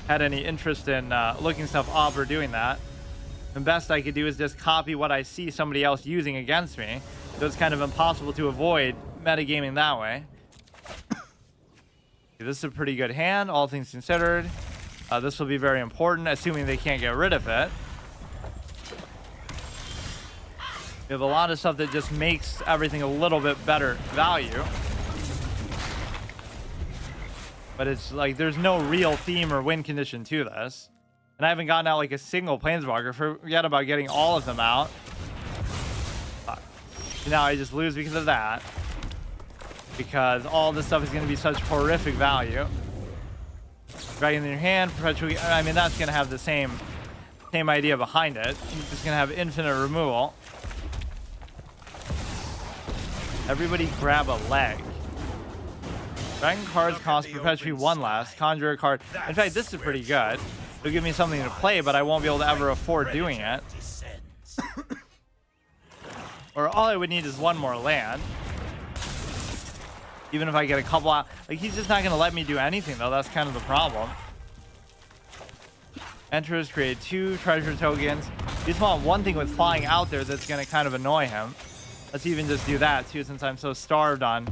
had any interest in looking stuff up or doing that. The best I could do is just copy what I see somebody else using against me. So it's kind of impossible to avoid metagaming that way. This is a pretty good hand, all things considered. This will be very important, assuming they can't get rid of it. We have a lot of stuff that just makes everything a little bit better value. But it's like there's no real theme or win condition to this. And I haven't gotten out like a single Planeswalker. Forget about getting all of them out. Now I just lose because of that. Because all this stuff is going to be such horrific value. Dragon in your hand, perpetually. I mean, that's going to have the same idea behind it. You're just going to have infinite removal. Everybody grab a leg. Dragon cards cost perpetually 1 less. Conjure a card. In fact, this is pretty good. It'll give me something to play, but I won't be able to ever afford doing it. Or all I would need is 1 more land. Even if I get a couple out. Like, he's just not going to let me do anything, though. That's kind of the problem. Enters, create 2 treasure tokens. You just want one thing with flying out there that's going to kind of annoy him. Let's even just do that, too, since I'm so starved on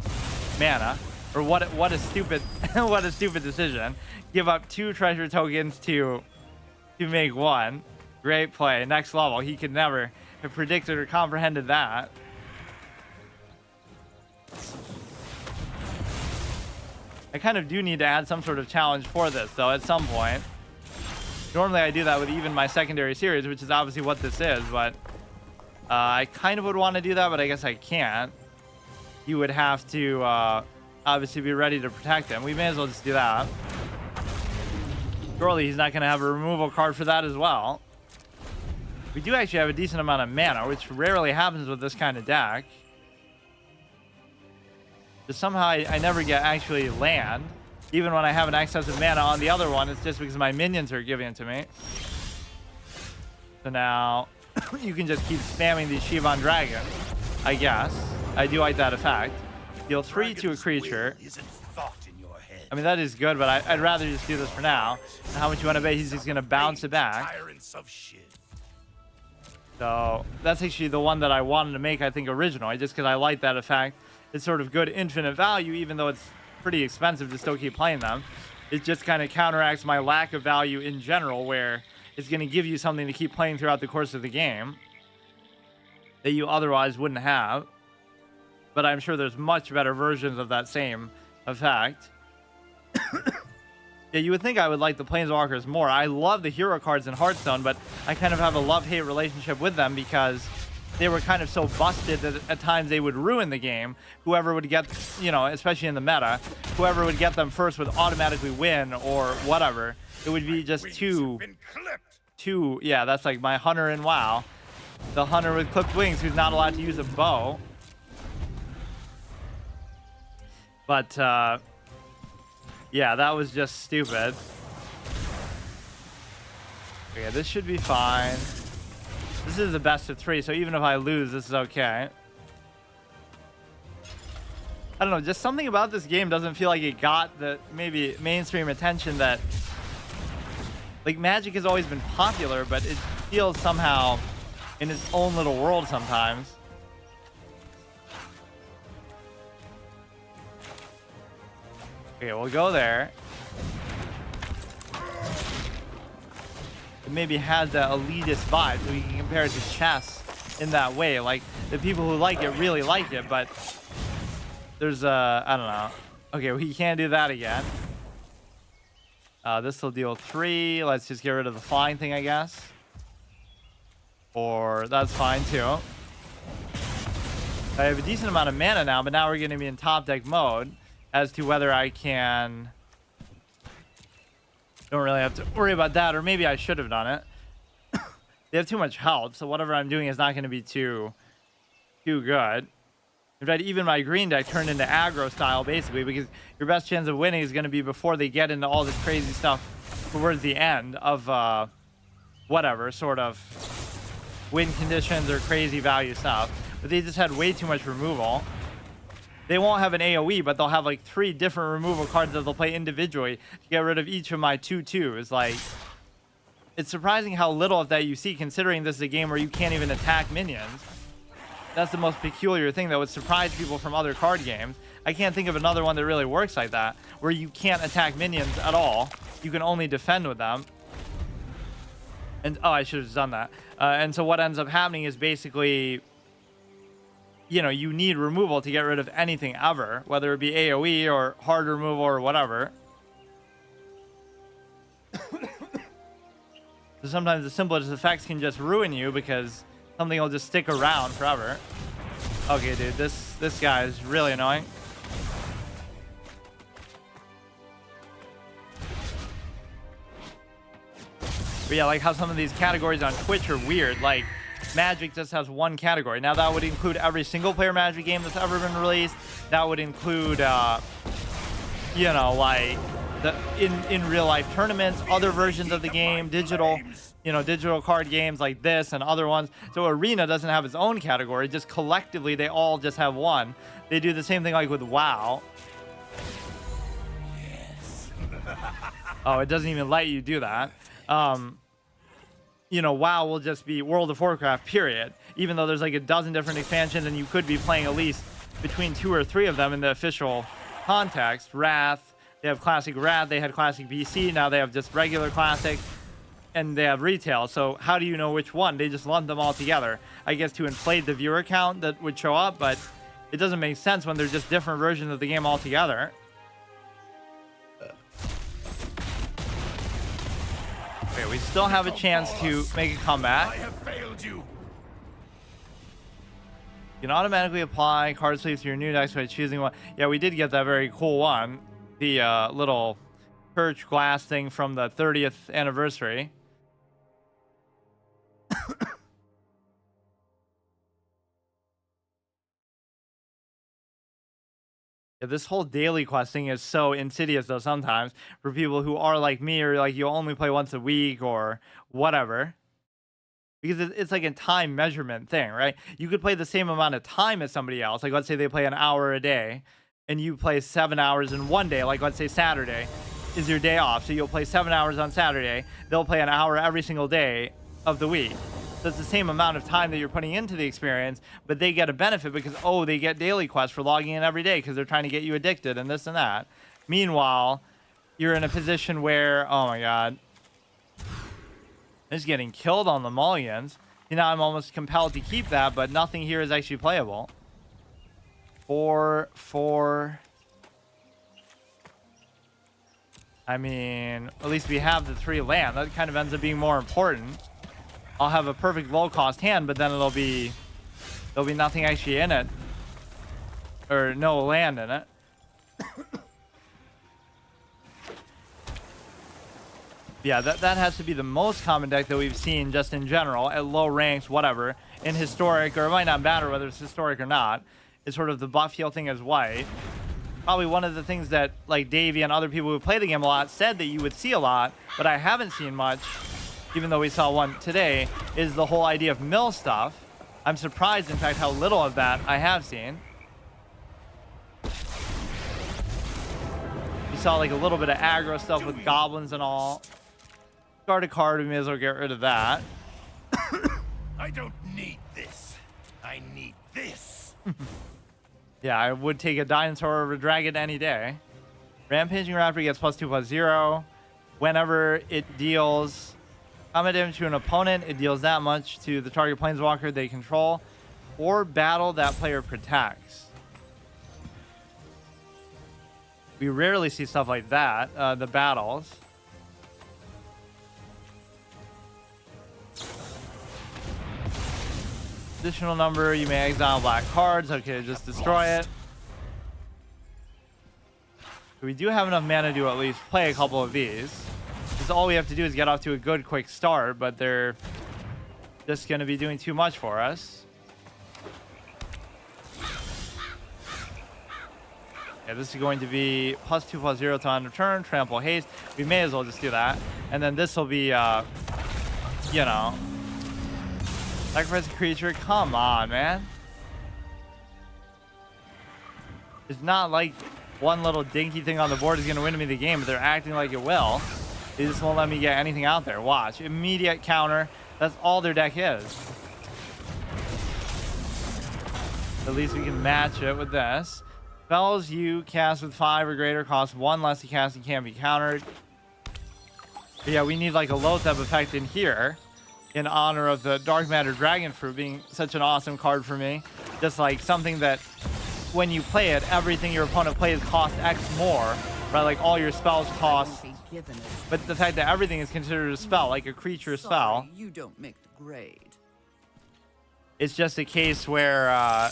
mana. Or what a stupid what a stupid decision. Give up 2 treasure tokens to make 1. Great play. Next level. He could never have predicted or comprehended that. I kind of do need to add some sort of challenge for this, though, at some point. Normally I do that with even my secondary series, which is obviously what this is, but I kind of would want to do that, but I guess I can't. You would have to obviously be ready to protect him. We may as well just do that. Surely he's not going to have a removal card for that as well. We do actually have a decent amount of mana, which rarely happens with this kind of deck. Just somehow I never get actually land. Even when I have an excess of mana on the other one, it's just because my minions are giving it to me. So now you can just keep spamming these Shivan Dragons, I guess. I do like that effect. Deal 3 to a creature. I mean, that is good, but I'd rather just do this for now. And how much you want to bet he's just going to bounce it back. So that's actually the one that I wanted to make, I think, originally, just because I like that effect. It's sort of good infinite value, even though it's pretty expensive to still keep playing them. It just kind of counteracts my lack of value in general, where it's going to give you something to keep playing throughout the course of the game that you otherwise wouldn't have. But I'm sure there's much better versions of that same effect. Yeah, you would think I would like the Planeswalkers more. I love the hero cards in Hearthstone, but I kind of have a love-hate relationship with them because they were kind of so busted that at times they would ruin the game. Whoever would get, you know, especially in the meta, whoever would get them first would automatically win or whatever. It would be just too, yeah, that's like my hunter in WoW. The hunter with clipped wings who's not allowed to use a bow. But, yeah, that was just stupid. Okay, this should be fine. This is the best of 3, so even if I lose, this is okay. I don't know, just something about this game doesn't feel like it got the maybe mainstream attention that... Like, Magic has always been popular, but it feels somehow in its own little world sometimes. Okay, we'll go there. It maybe has that elitist vibe, so we can compare it to chess in that way. Like, the people who like it really like it, but there's I don't know. Okay, we can't do that again. This will deal 3. Let's just get rid of the flying thing, I guess. Or that's fine too. I have a decent amount of mana now, but now we're going to be in top deck mode. As to whether I can... Don't really have to worry about that, or maybe I should have done it. They have too much health, so whatever I'm doing is not going to be too good. In fact, even my green deck turned into aggro style, basically, because your best chance of winning is going to be before they get into all this crazy stuff towards the end of whatever sort of win conditions or crazy value stuff. But they just had way too much removal. They won't have an AoE, but they'll have like 3 different removal cards that they'll play individually to get rid of each of my 2/2s. Like, It's surprising how little of that you see, considering this is a game where you can't even attack minions. That's the most peculiar thing that would surprise people from other card games. I can't think of another one that really works like that, where you can't attack minions at all. You can only defend with them. And oh, I should have done that. And so what ends up happening is basically, you know, you need removal to get rid of anything ever, whether it be AoE or hard removal or whatever. So sometimes the simplest effects can just ruin you because something will just stick around forever. Okay, dude, this guy is really annoying. But yeah, like how some of these categories on Twitch are weird. Like Magic just has one category. Now that would include every single player Magic game that's ever been released. That would include, you know, like the in real life tournaments, other versions of the game, digital, you know, digital card games like this and other ones. So Arena doesn't have its own category. Just collectively, they all just have one. They do the same thing like with WoW. Yes. Oh, it doesn't even let you do that. You know, WoW will just be World of Warcraft, period. Even though there's like a dozen different expansions and you could be playing at least between 2 or 3 of them in the official context. Wrath, they have Classic Wrath, they had Classic BC, now they have just regular Classic, and they have Retail. So how do you know which one? They just lump them all together. I guess to inflate the viewer count that would show up, but it doesn't make sense when they're just different versions of the game altogether. Okay, we still have a chance to make a comeback. I have failed you. You can automatically apply card sleeves to your new decks by choosing one. Yeah, we did get that very cool one. The little church glass thing from the 30th anniversary. Yeah, this whole daily quest thing is so insidious though sometimes for people who are like me or like you only play once a week or whatever. Because it's like a time measurement thing, right? You could play the same amount of time as somebody else. Like let's say they play an hour a day and you play 7 hours in one day. Like let's say Saturday is your day off. So you'll play 7 hours on Saturday. They'll play an hour every single day of the week. So it's the same amount of time that you're putting into the experience, but they get a benefit because, oh, they get daily quests for logging in every day because they're trying to get you addicted and this and that. Meanwhile, you're in a position where, oh my God, it's getting killed on the mulligans. You know, I'm almost compelled to keep that, but nothing here is actually playable. 4. I mean, at least we have the 3 land. That kind of ends up being more important. I'll have a perfect low cost hand, but then there'll be nothing actually in it. Or no land in it. Yeah, that has to be the most common deck that we've seen just in general at low ranks, whatever. In historic, or it might not matter whether it's historic or not. It's sort of the buff heal thing as white. Probably one of the things that like Davey and other people who play the game a lot said that you would see a lot, but I haven't seen much, even though we saw one today, is the whole idea of mill stuff. I'm surprised, in fact, how little of that I have seen. You saw like a little bit of aggro stuff with goblins and all. Guard a card, we may as well get rid of that. I don't need this. I need this. Yeah, I would take a dinosaur over a dragon any day. Rampaging Raptor gets +2/+0. Whenever it deals combat damage to an opponent, it deals that much to the target planeswalker they control or battle that player protects. We rarely see stuff like that, the battles. Additional number, you may exile black cards. Okay, just destroy it. So we do have enough mana to at least play a couple of these. Because all we have to do is get off to a good quick start, but they're just going to be doing too much for us. Yeah, this is going to be +2/+0 to end of turn, trample haste. We may as well just do that. And then this will be, you know, sacrifice a creature. Come on, man. It's not like one little dinky thing on the board is going to win me the game, but they're acting like it will. They just won't let me get anything out there. Watch. Immediate counter. That's all their deck is. At least we can match it with this. Spells you cast with 5 or greater cost 1 less to cast and can't be countered. But yeah, we need like a Loatheb effect in here in honor of the Dark Matter Dragon Fruit being such an awesome card for me. Just like something that when you play it, everything your opponent plays costs X more, right? Like all your spells cost. But the fact that everything is considered a spell, like a creature spell. You don't make the grade. It's just a case where,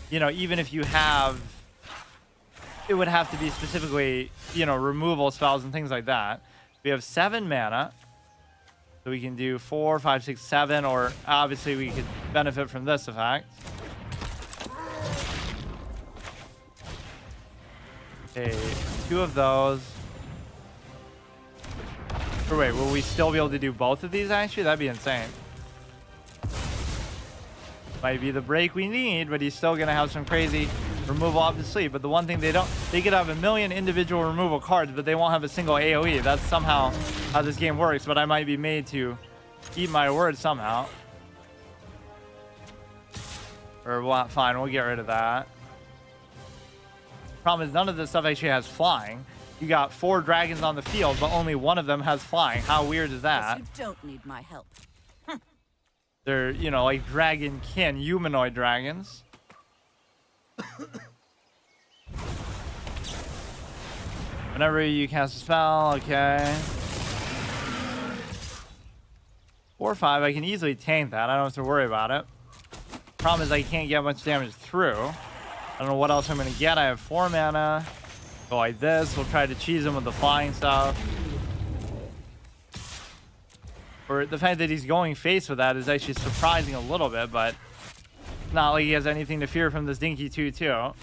you know, even if you have, it would have to be specifically, you know, removal spells and things like that. We have 7 mana. So we can do 4, 5, 6, 7, or obviously we could benefit from this effect. Okay, 2 of those. Or wait, will we still be able to do both of these actually? That'd be insane. Might be the break we need, but he's still gonna have some crazy removal up his sleeve. But the one thing they could have a million individual removal cards, but they won't have a single AoE. That's somehow how this game works, but I might be made to eat my words somehow. Or what? Fine, we'll get rid of that. Problem is, none of this stuff actually has flying. You got 4 dragons on the field, but only one of them has flying. How weird is that? You don't need my help. They're, you know, like dragonkin, humanoid dragons. Whenever you cast a spell, okay. 4 or 5, I can easily tank that. I don't have to worry about it. Problem is I can't get much damage through. I don't know what else I'm going to get. I have 4 mana. Go like this. We'll try to cheese him with the flying stuff. Or the fact that he's going face with that is actually surprising a little bit, but it's not like he has anything to fear from this Dinky 2/2.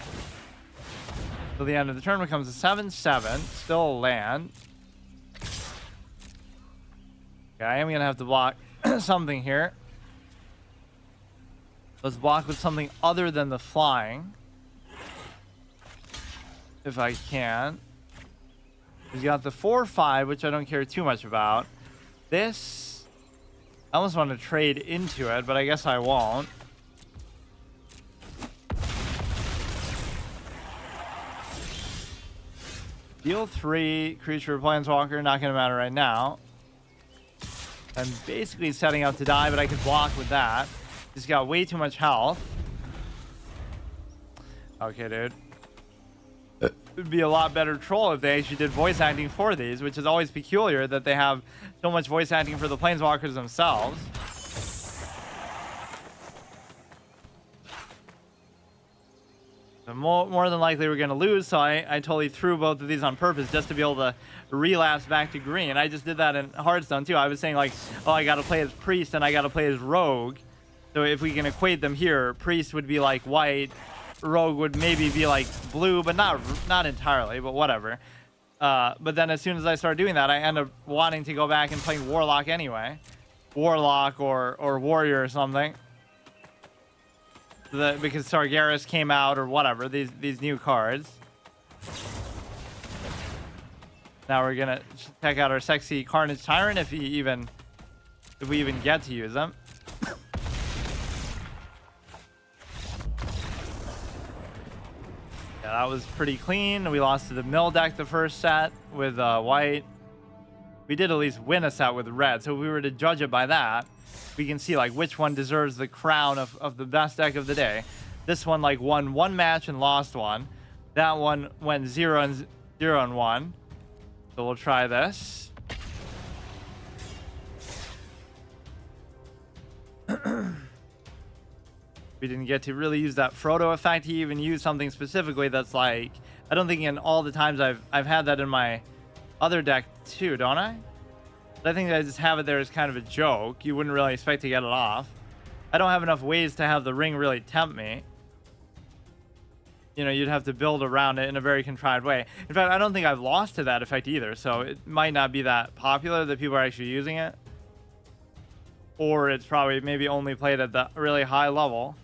So the end of the turn becomes a 7/7. Still a land. Okay, I am going to have to block something here. Let's block with something other than the flying. If I can. He's got the 4/5, which I don't care too much about. This, I almost want to trade into it, but I guess I won't. Deal 3, creature, planeswalker, not going to matter right now. I'm basically setting up to die, but I could block with that. He's got way too much health. Okay, dude. It would be a lot better troll if they actually did voice acting for these, which is always peculiar that they have so much voice acting for the planeswalkers themselves. So more than likely we're going to lose, so I totally threw both of these on purpose just to be able to relapse back to green. I just did that in Hearthstone too. I was saying like, oh, I got to play as priest and I got to play as rogue. So if we can equate them here, priest would be like white, rogue would maybe be like blue, but not entirely, but whatever. But then as soon as I start doing that, I end up wanting to go back and playing warlock anyway. Warlock or warrior or something. Because Sargeras came out or whatever, these new cards. Now we're gonna check out our sexy Carnage Tyrant if we even get to use them. Yeah, that was pretty clean. We lost to the mill deck the first set with white. We did at least win a set with red, so if we were to judge it by that, we can see like which one deserves the crown of the best deck of the day. This one like won 1 match and lost 1. That one went 0 and 1. So we'll try this. We didn't get to really use that Frodo effect. He even used something specifically that's like, I don't think in all the times I've had that in my other deck too, don't I? But I think I just have it there as kind of a joke. You wouldn't really expect to get it off. I don't have enough ways to have the ring really tempt me. You know, you'd have to build around it in a very contrived way. In fact, I don't think I've lost to that effect either, so it might not be that popular that people are actually using it. Or it's probably maybe only played at the really high level.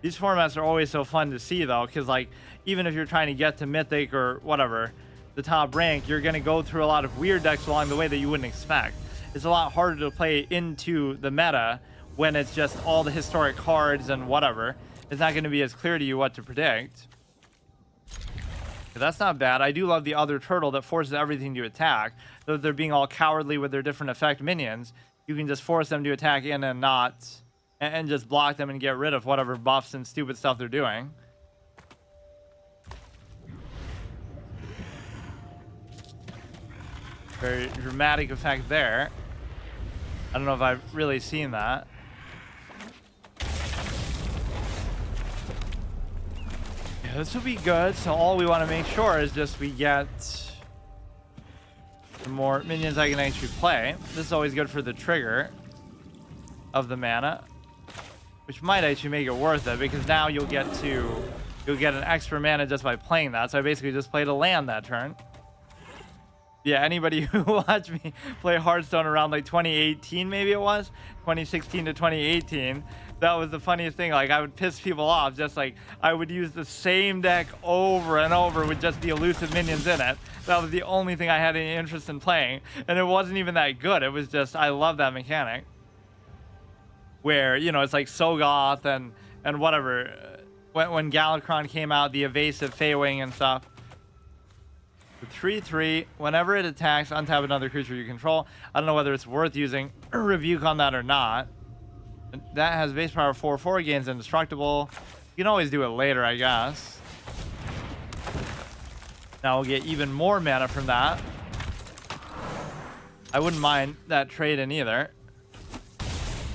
These formats are always so fun to see though, because like even if you're trying to get to Mythic or whatever, the top rank, you're going to go through a lot of weird decks along the way that you wouldn't expect. It's a lot harder to play into the meta when it's just all the historic cards and whatever. It's not going to be as clear to you what to predict. But that's not bad. I do love the other turtle that forces everything to attack. Though they're being all cowardly with their different effect minions, you can just force them to attack in and not, and just block them and get rid of whatever buffs and stupid stuff they're doing. Very dramatic effect there. I don't know if I've really seen that. Yeah, this will be good. So all we want to make sure is just we get the more minions I can actually play. This is always good for the trigger of the mana, which might actually make it worth it, because now you'll get an extra mana just by playing that. So I basically just played a land that turn. Yeah, anybody who watched me play Hearthstone around like 2018, maybe it was 2016 to 2018, that was the funniest thing. Like, I would piss people off, just like I would use the same deck over and over with just the elusive minions in it. That was the only thing I had any interest in playing, and it wasn't even that good. It was just, I love that mechanic where, you know, it's like Sogoth and whatever. When Galakron came out, the evasive Feywing and stuff. 3/3, whenever it attacks, untap another creature you control. I don't know whether it's worth using Rebuke on that or not. That has base power 4/4, gains indestructible. You can always do it later, I guess. Now we'll get even more mana from that. I wouldn't mind that trade in either.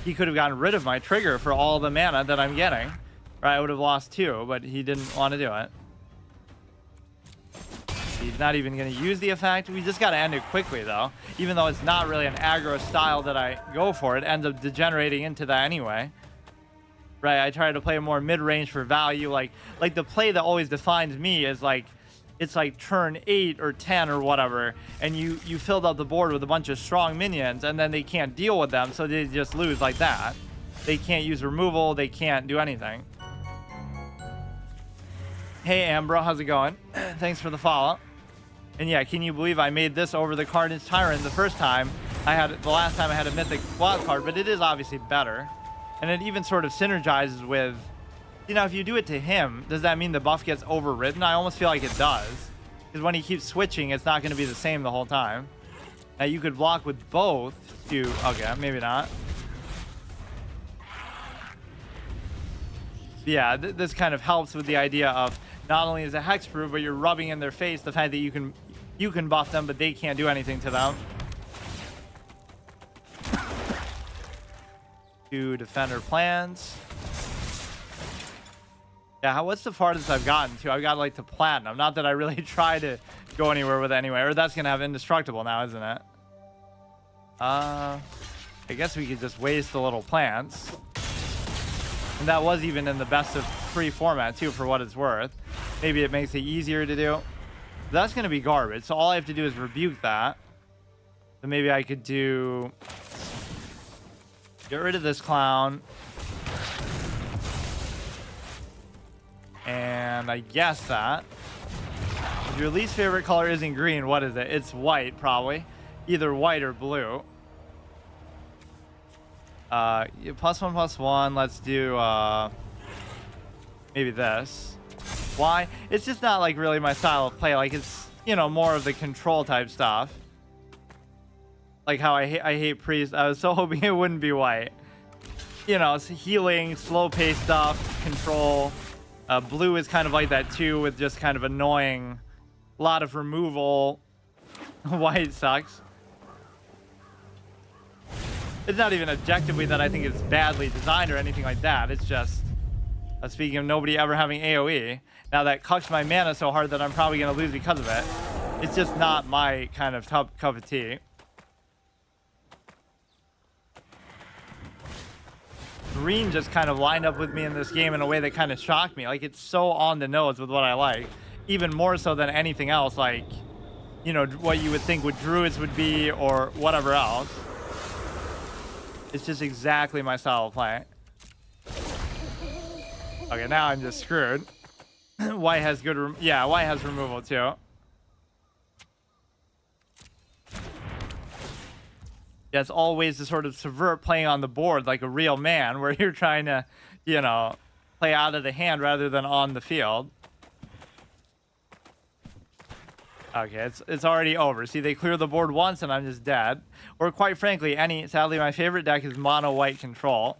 He could have gotten rid of my trigger for all the mana that I'm getting. Or I would have lost 2, but he didn't want to do it. He's not even going to use the effect. We just got to end it quickly, though. Even though it's not really an aggro style that I go for, it ends up degenerating into that anyway. Right, I try to play more mid-range for value. Like the play that always defines me is like, it's like turn 8 or 10 or whatever, and you filled out the board with a bunch of strong minions, and then they can't deal with them, so they just lose like that. They can't use removal. They can't do anything. Hey, Ambro, how's it going? Thanks for the follow. And yeah, can you believe I made this over the Carnage Tyrant the first time? The last time I had a Mythic wild card, but it is obviously better. And it even sort of synergizes with, you know, if you do it to him, does that mean the buff gets overridden? I almost feel like it does. Because when he keeps switching, it's not going to be the same the whole time. Now you could block with both to, okay, maybe not. Yeah, this kind of helps with the idea of not only is it hexproof, but you're rubbing in their face the fact that you can buff them, but they can't do anything to them. 2 defender plans. Yeah, what's the farthest I've gotten to? I've got like to platinum. Not that I really try to go anywhere with it anyway. Or that's gonna have indestructible now, isn't it? I guess we could just waste the little plants. And that was even in the best of 3 format too, for what it's worth. Maybe it makes it easier to do. That's going to be garbage. So all I have to do is rebuke that. So maybe I could do... Get rid of this clown. And I guess that. If your least favorite color isn't green, what is it? It's white, probably. Either white or blue. +1/+1. Let's do maybe this. Why? It's just not like really my style of play. Like, it's, you know, more of the control type stuff. Like how I hate priest. I was so hoping it wouldn't be white. You know, it's healing, slow pace stuff, control. Blue is kind of like that too, with just kind of annoying, a lot of removal. White sucks. It's not even objectively that I think it's badly designed or anything like that. It's just, speaking of nobody ever having AoE, now that cucks my mana so hard that I'm probably going to lose because of it. It's just not my kind of cup of tea. Green just kind of lined up with me in this game in a way that kind of shocked me. Like, it's so on the nose with what I like. Even more so than anything else, like, you know, what you would think what druids would be or whatever else. It's just exactly my style of play. Okay, now I'm just screwed. White has good, yeah, white has removal too. Yeah, it's all ways to sort of subvert playing on the board like a real man, where you're trying to, you know, play out of the hand rather than on the field. Okay, it's already over. See, they clear the board once and I'm just dead. Or quite frankly, sadly, my favorite deck is mono white control.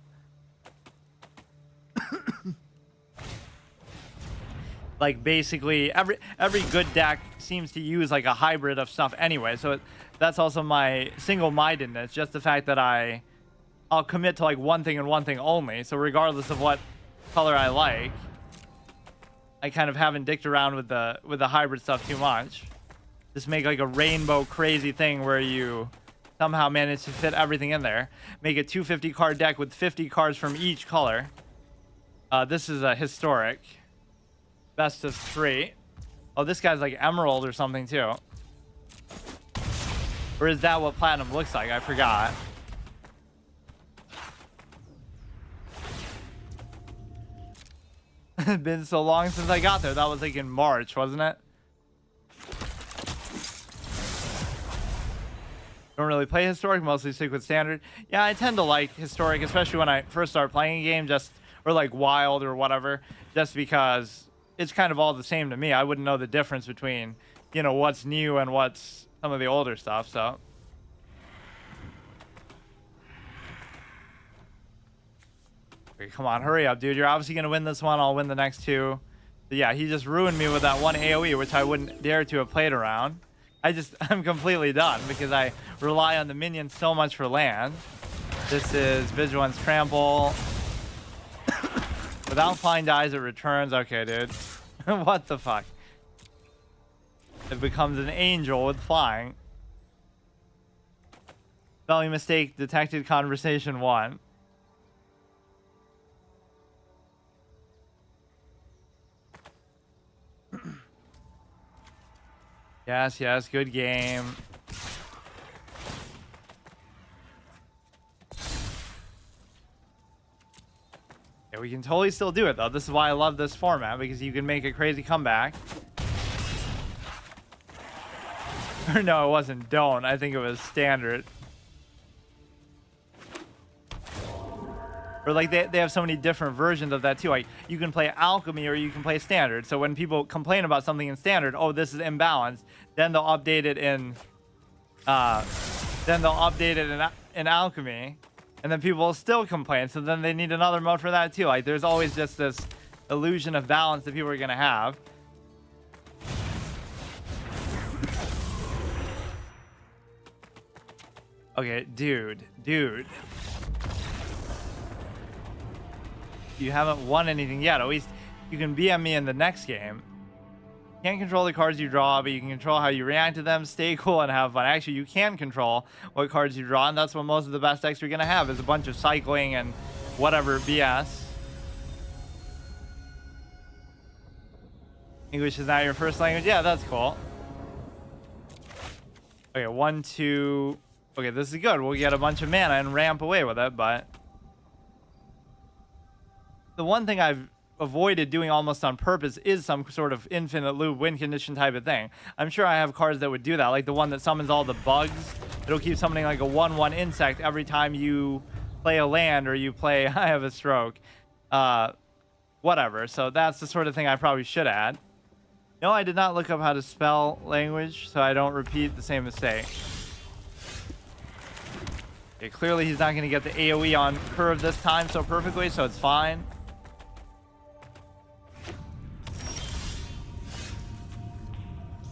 Like basically every good deck seems to use like a hybrid of stuff anyway. So that's also my single-mindedness, just the fact that I'll commit to like one thing and one thing only. So regardless of what color I like, I kind of haven't dicked around with the hybrid stuff too much. Just make like a rainbow crazy thing where you somehow manage to fit everything in there. Make a 250 card deck with 50 cards from each color. This is a historic best of 3. Oh, this guy's like emerald or something too. Or is that what platinum looks like? I forgot. It's been so long since I got there. That was like in March, wasn't it? Don't really play historic, mostly stick with standard. Yeah, I tend to like historic, especially when I first start playing a game, or like wild or whatever, just because it's kind of all the same to me. I wouldn't know the difference between, you know, what's new and what's some of the older stuff, so. Okay, come on, hurry up, dude. You're obviously going to win this one. I'll win the next 2. But yeah, he just ruined me with that one AoE, which I wouldn't dare to have played around. I'm completely done because I rely on the minions so much for land. This is Vigilance Trample. Without flying dies, it returns. Okay, dude. What the fuck? It becomes an angel with flying. Spelling mistake detected, conversation 1. Yes, good game. Yeah, we can totally still do it, though. This is why I love this format, because you can make a crazy comeback. Or no, it wasn't don't. I think it was standard. Or like they have so many different versions of that too. Like you can play alchemy or you can play standard. So when people complain about something in standard, oh, this is imbalanced, then they'll update it in in alchemy, and then people will still complain. So then they need another mode for that too. Like there's always just this illusion of balance that people are gonna have. Okay, dude. You haven't won anything yet. At least you can BM me in the next game. Can't control the cards you draw, but you can control how you react to them. Stay cool and have fun. Actually, you can control what cards you draw, and that's what most of the best decks you're gonna have, is a bunch of cycling and whatever BS. English is not your first language? Yeah, that's cool. Okay, 1, 2. Okay, this is good. We'll get a bunch of mana and ramp away with it, but the one thing I've avoided doing almost on purpose is some sort of infinite loop win condition type of thing. I'm sure I have cards that would do that, like the one that summons all the bugs. It'll keep summoning like a 1/1 insect every time you play a land or you play I have a stroke. Whatever. So that's the sort of thing I probably should add. No, I did not look up how to spell language, so I don't repeat the same mistake. Okay, clearly he's not going to get the AoE on curve this time so perfectly, so it's fine.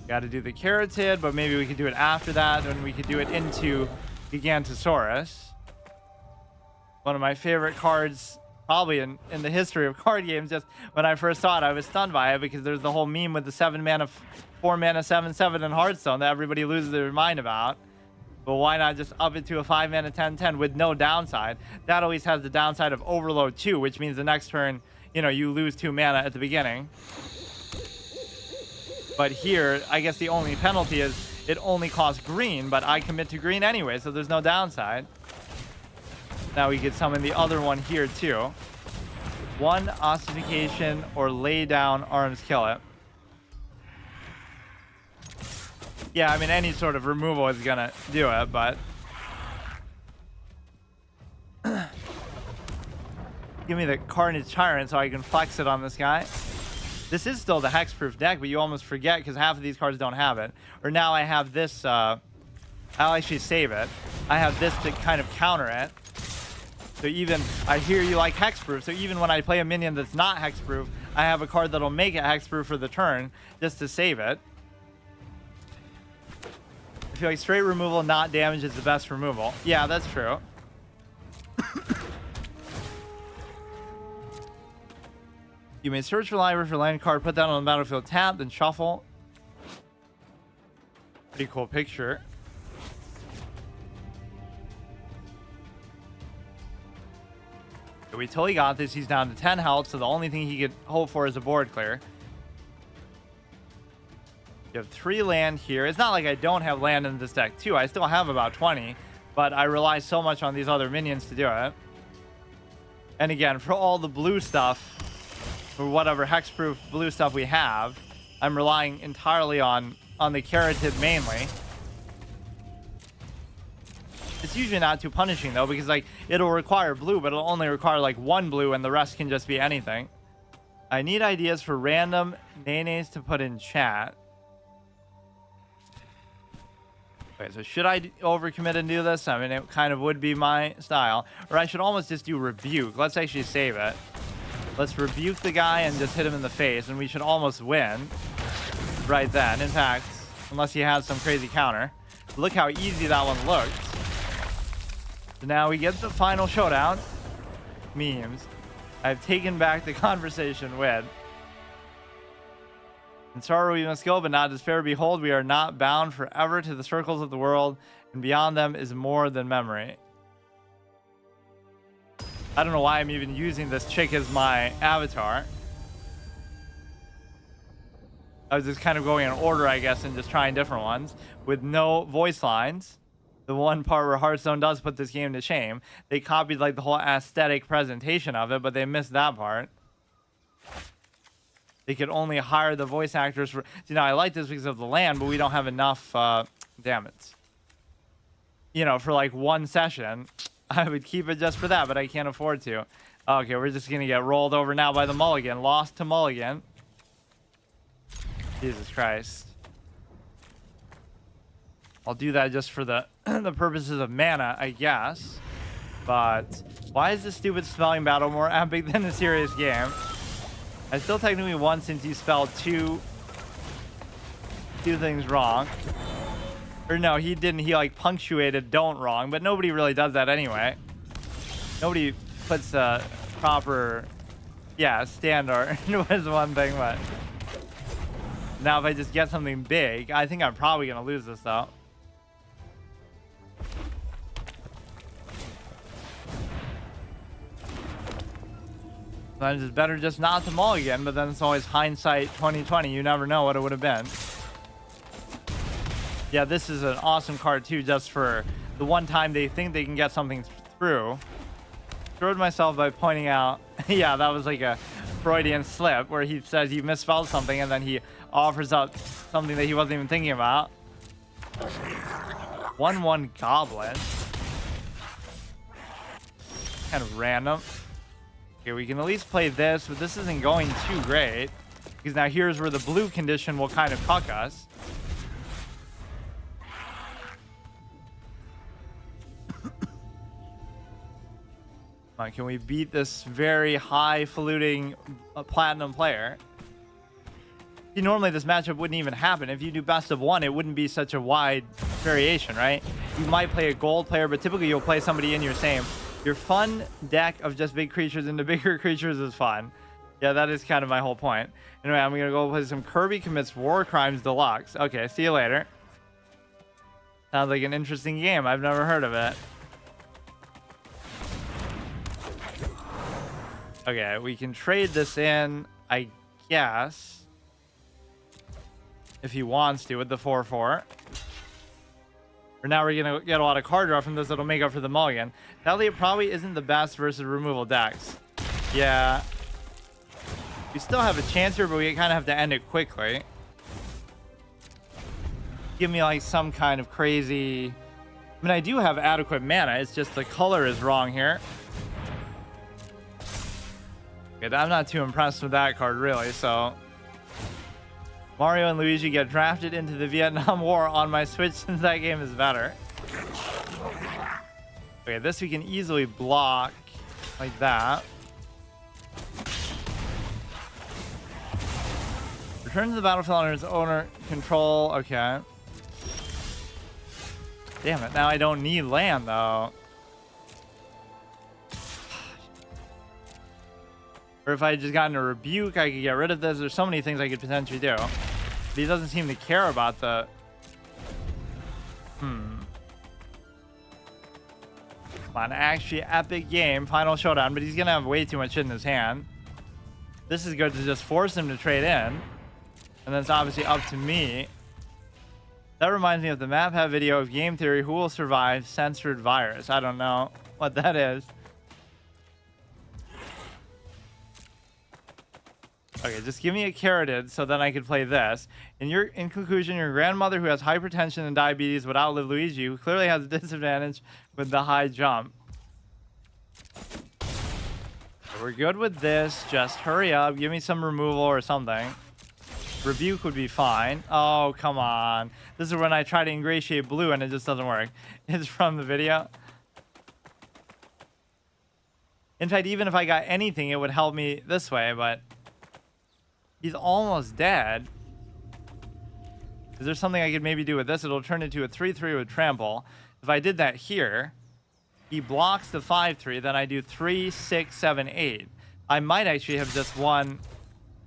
Got to do the Carotid, but maybe we could do it after that, and we could do it into Gigantosaurus. One of my favorite cards, probably in the history of card games. Just when I first saw it, I was stunned by it because there's the whole meme with the 7 mana, 4 mana, 7/7 in Hearthstone that everybody loses their mind about. But why not just up it to a 5 mana 10/10 with no downside? That always has the downside of overload too, which means the next turn, you know, you lose 2 mana at the beginning. But here, I guess the only penalty is it only costs green, but I commit to green anyway, so there's no downside. Now we could summon the other one here too. One ossification or lay down arms kill it. Yeah, I mean, any sort of removal is gonna do it, but give me the Carnage Tyrant so I can flex it on this guy. This is still the hexproof deck, but you almost forget because half of these cards don't have it. Or now I have this, I'll actually save it. I have this to kind of counter it. So even, I hear you like hexproof, so even when I play a minion that's not hexproof, I have a card that'll make it hexproof for the turn, just to save it. I feel like straight removal, not damage, is the best removal. Yeah, that's true. You may search for library for land card, put that on the battlefield tap, then shuffle. Pretty cool picture. We totally got this. He's down to 10 health, so the only thing he could hope for is a board clear. You have 3 land here. It's not like I don't have land in this deck too. I still have about 20, but I rely so much on these other minions to do it. And again, for all the blue stuff, for whatever hexproof blue stuff we have, I'm relying entirely on the Caratid mainly. It's usually not too punishing though, because like it'll require blue, but it'll only require like 1 blue and the rest can just be anything. I need ideas for random nays to put in chat. Okay, so should I overcommit and do this? I mean, it kind of would be my style. Or I should almost just do rebuke. Let's actually save it. Let's rebuke the guy and just hit him in the face, and we should almost win right then. In fact, unless he has some crazy counter. Look how easy that one looked. So now we get the final showdown. Memes. I've taken back the conversation with. In sorrow we must go, but not despair. Behold, we are not bound forever to the circles of the world, and beyond them is more than memory. I don't know why I'm even using this chick as my avatar. I was just kind of going in order, I guess, and just trying different ones with no voice lines. The one part where Hearthstone does put this game to shame. They copied like the whole aesthetic presentation of it, but they missed that part. They could only hire the voice actors for... See, now I like this because of the land, but we don't have enough... damn it. You know, for like 1 session, I would keep it just for that, but I can't afford to. Okay, we're just going to get rolled over now by the Mulligan. Lost to Mulligan. Jesus Christ. I'll do that just for the the purposes of mana, I guess. But why is this stupid spelling battle more epic than a serious game? I still technically won since you spelled two things wrong. Or no, he didn't. He like punctuated don't wrong, but nobody really does that anyway. Nobody puts a proper, yeah, standard was one thing, but now if I just get something big, I think I'm probably gonna lose this though. Sometimes it's better just not to mulligan, but then it's always hindsight 2020. You never know what it would have been. Yeah, this is an awesome card too, just for the one time they think they can get something through. Screwed myself by pointing out, yeah, that was like a Freudian slip where he says he misspelled something and then he offers up something that he wasn't even thinking about. 1/1 Goblin. Kind of random. Okay, we can at least play this, but this isn't going too great. Because now here's where the blue condition will kind of fuck us. Come on, can we beat this very highfalutin platinum player? See, normally this matchup wouldn't even happen. If you do best of one, it wouldn't be such a wide variation, right? You might play a gold player, but typically you'll play somebody in your same. Your fun deck of just big creatures into bigger creatures is fun. Yeah, that is kind of my whole point. Anyway, I'm going to go play some Kirby Commits War Crimes Deluxe. Okay, see you later. Sounds like an interesting game. I've never heard of it. Okay, we can trade this in, I guess. If he wants to, with the 4/4. For now, we're going to get a lot of card draw from this that'll make up for the mulligan. Sadly, it probably isn't the best versus removal decks. Yeah, We still have a chance here, but we kind of have to end it quickly. Give me like some kind of crazy... I mean, I do have adequate mana. It's just the color is wrong here. Okay, I'm not too impressed with that card, really, so... Mario and Luigi get drafted into the Vietnam War on my Switch since that game is better. Okay, this we can easily block like that. Return to the battlefield under its owner control. Okay. Damn it. Now I don't need land, though. Or if I had just gotten a rebuke, I could get rid of this. There's so many things I could potentially do. But he doesn't seem to care about the... Come on, actually epic game. Final showdown. But he's going to have way too much shit in his hand. This is good to just force him to trade in. And then it's obviously up to me. That reminds me of the map have video of game theory. Who will survive censored virus? I don't know what that is. Okay, just give me a carotid so then I could play this. In conclusion, your grandmother who has hypertension and diabetes would outlive Luigi, who clearly has a disadvantage with the high jump. We're good with this. Just hurry up. Give me some removal or something. Rebuke would be fine. Oh, come on. This is when I try to ingratiate blue and it just doesn't work. It's from the video. In fact, even if I got anything, it would help me this way, but he's almost dead. Is there something I could maybe do with this? It'll turn into a 3-3 with trample. If I did that here, he blocks the 5-3, then I do 3, 6, 7, 8. I might actually have just won.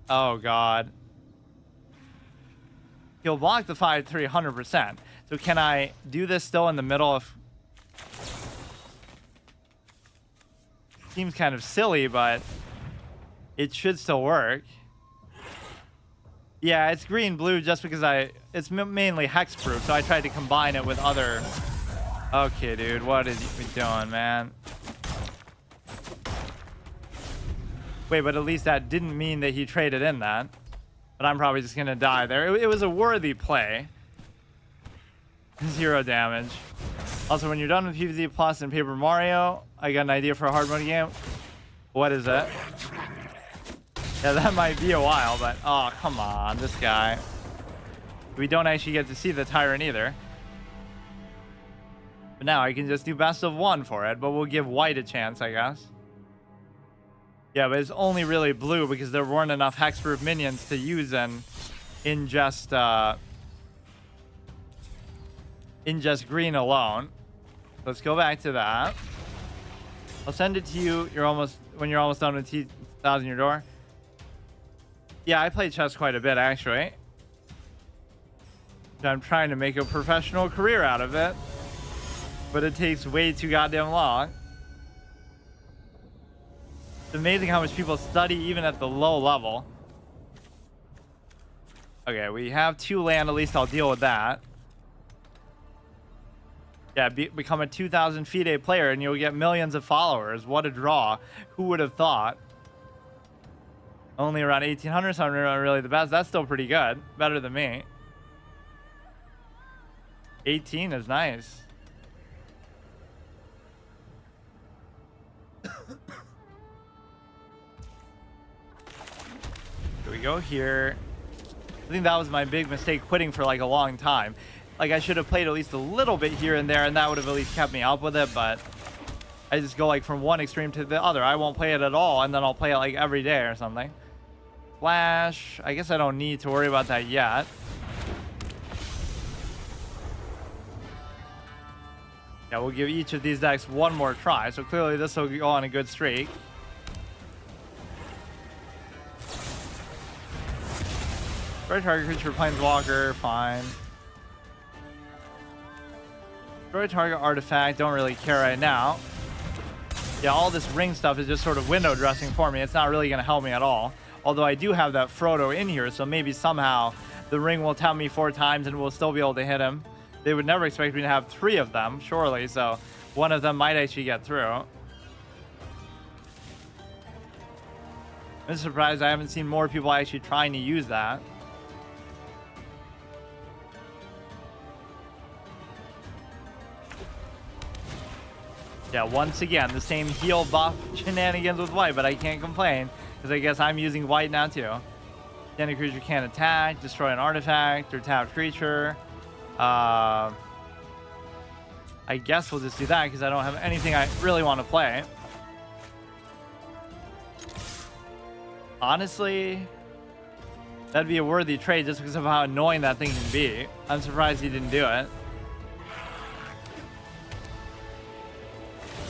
Oh, God. He'll block the 5-3 100%. So can I do this still in the middle of... Seems kind of silly, but it should still work. Yeah, it's green-blue just because it's mainly hexproof, so I tried to combine it with other... Okay, dude, what is he doing, man? Wait, but at least that didn't mean that he traded in that. But I'm probably just going to die there. It was a worthy play. 0 damage. Also, when you're done with PvZ Plus and Paper Mario, I got an idea for a hard mode game. What is it? Yeah, that might be a while, but... Oh, come on, this guy. We don't actually get to see the Tyrant either. But now I can just do best of 1 for it, but we'll give white a chance, I guess. Yeah, but it's only really blue because there weren't enough hexproof minions to use in just green alone. Let's go back to that. I'll send it to you. When you're almost done with T-1000 your door. Yeah, I play chess quite a bit actually. I'm trying to make a professional career out of it, but it takes way too goddamn long. It's amazing how much people study even at the low level. Okay, we have 2 land. At least I'll deal with that. Yeah, become a 2,000 FIDE player and you'll get millions of followers. What a draw. Who would have thought? Only around 1,800, so I'm not really the best. That's still pretty good. Better than me. 18 is nice. Here we go here. I think that was my big mistake, quitting for like a long time. Like I should have played at least a little bit here and there, and that would have at least kept me up with it, but I just go like from one extreme to the other. I won't play it at all, and then I'll play it like every day or something. Flash. I guess I don't need to worry about that yet. Yeah, we'll give each of these decks one more try, so clearly this will go on a good streak. Destroy target creature, planeswalker, fine. Destroy target artifact, don't really care right now. Yeah, all this ring stuff is just sort of window dressing for me. It's not really going to help me at all. Although I do have that Frodo in here, so maybe somehow the ring will tap me 4 times and we'll still be able to hit him. They would never expect me to have 3 of them, surely, so one of them might actually get through. I'm surprised I haven't seen more people actually trying to use that. Yeah, once again, the same heal buff shenanigans with white, but I can't complain because I guess I'm using white now too. Standard creature can't attack, destroy an artifact, or tap creature. I guess we'll just do that because I don't have anything I really want to play. Honestly, that'd be a worthy trade just because of how annoying that thing can be. I'm surprised he didn't do it.